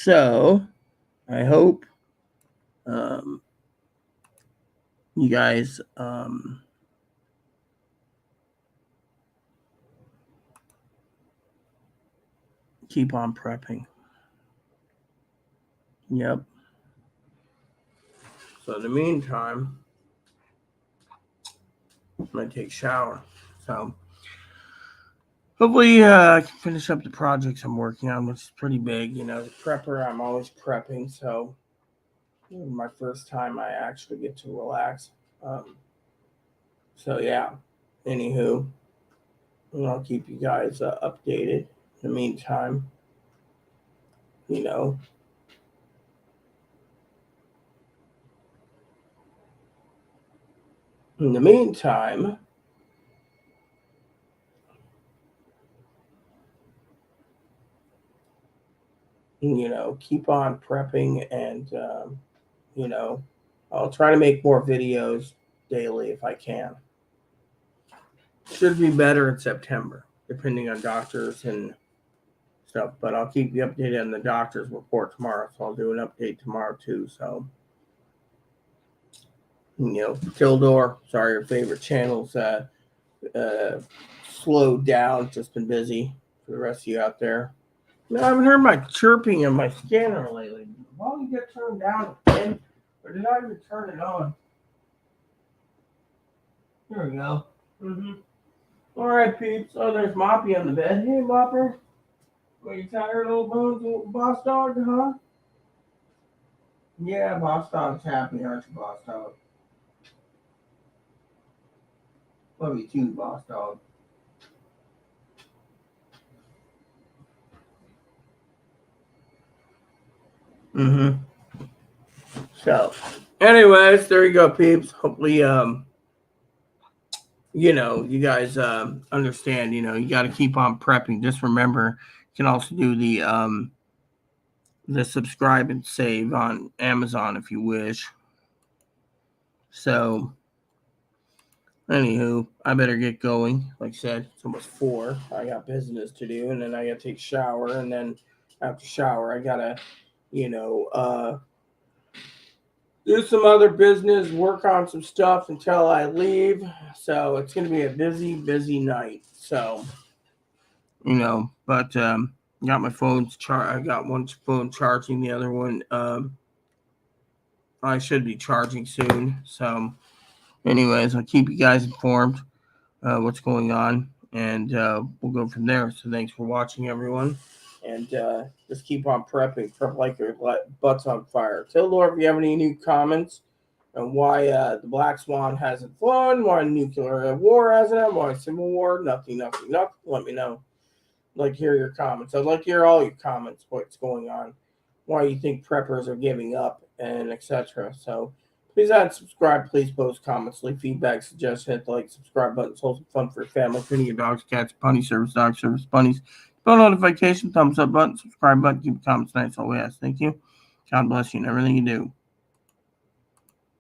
So I hope you guys keep on prepping. Yep. So in the meantime, I'm gonna take a shower. So hopefully I can finish up the projects I'm working on, which is pretty big. You know, as a prepper, I'm always prepping. So this is my first time I actually get to relax. So yeah. Anywho, I'll keep you guys updated. In the meantime, you know. In the meantime, you know, keep on prepping and, you know, I'll try to make more videos daily if I can. Should be better in September, depending on doctors and stuff, but I'll keep you updated on the doctor's report tomorrow. So I'll do an update tomorrow too. So, you know, Tildor, sorry, your favorite channel's slowed down, just been busy for the rest of you out there. No, I haven't heard my chirping in my scanner lately. Why don't you get turned down again? Or did I even turn it on? There we go. All right, peeps. Oh, there's Moppy on the bed. Hey, Mopper. Are you tired, old bones, old boss dog, huh? Yeah, boss dog's happy, aren't you, boss dog? Love you too, boss dog. So, anyways, there you go, peeps. Hopefully, you know, you guys understand. You know, you got to keep on prepping. Just remember, you can also do the subscribe and save on Amazon if you wish. So, anywho, I better get going. Like I said, it's almost 4. I got business to do, and then I got to take a shower, and then after shower, I gotta, you know, do some other business, work on some stuff until I leave. So it's gonna be a busy, busy night. So, you know, but got my phone's I got one phone charging, the other one I should be charging soon. So, anyways, I'll keep you guys informed what's going on, and we'll go from there. So, thanks for watching, everyone, and just keep on prepping. Prep like your butt's on fire. Tildor, if you have any new comments on why the Black Swan hasn't flown, why nuclear war hasn't happened, why civil war, nothing, let me know. I'd like to hear your comments. I'd like to hear all your comments, what's going on, why you think preppers are giving up, and etc. So please add and subscribe. Please post comments, leave feedback, suggestions, hit the like, subscribe button. It's wholesome fun for your family, including your dogs, cats, bunny service, dog service, bunnies. Bell notification, thumbs up button, subscribe button, keep the comments nice. All we ask. Thank you. God bless you in everything you do.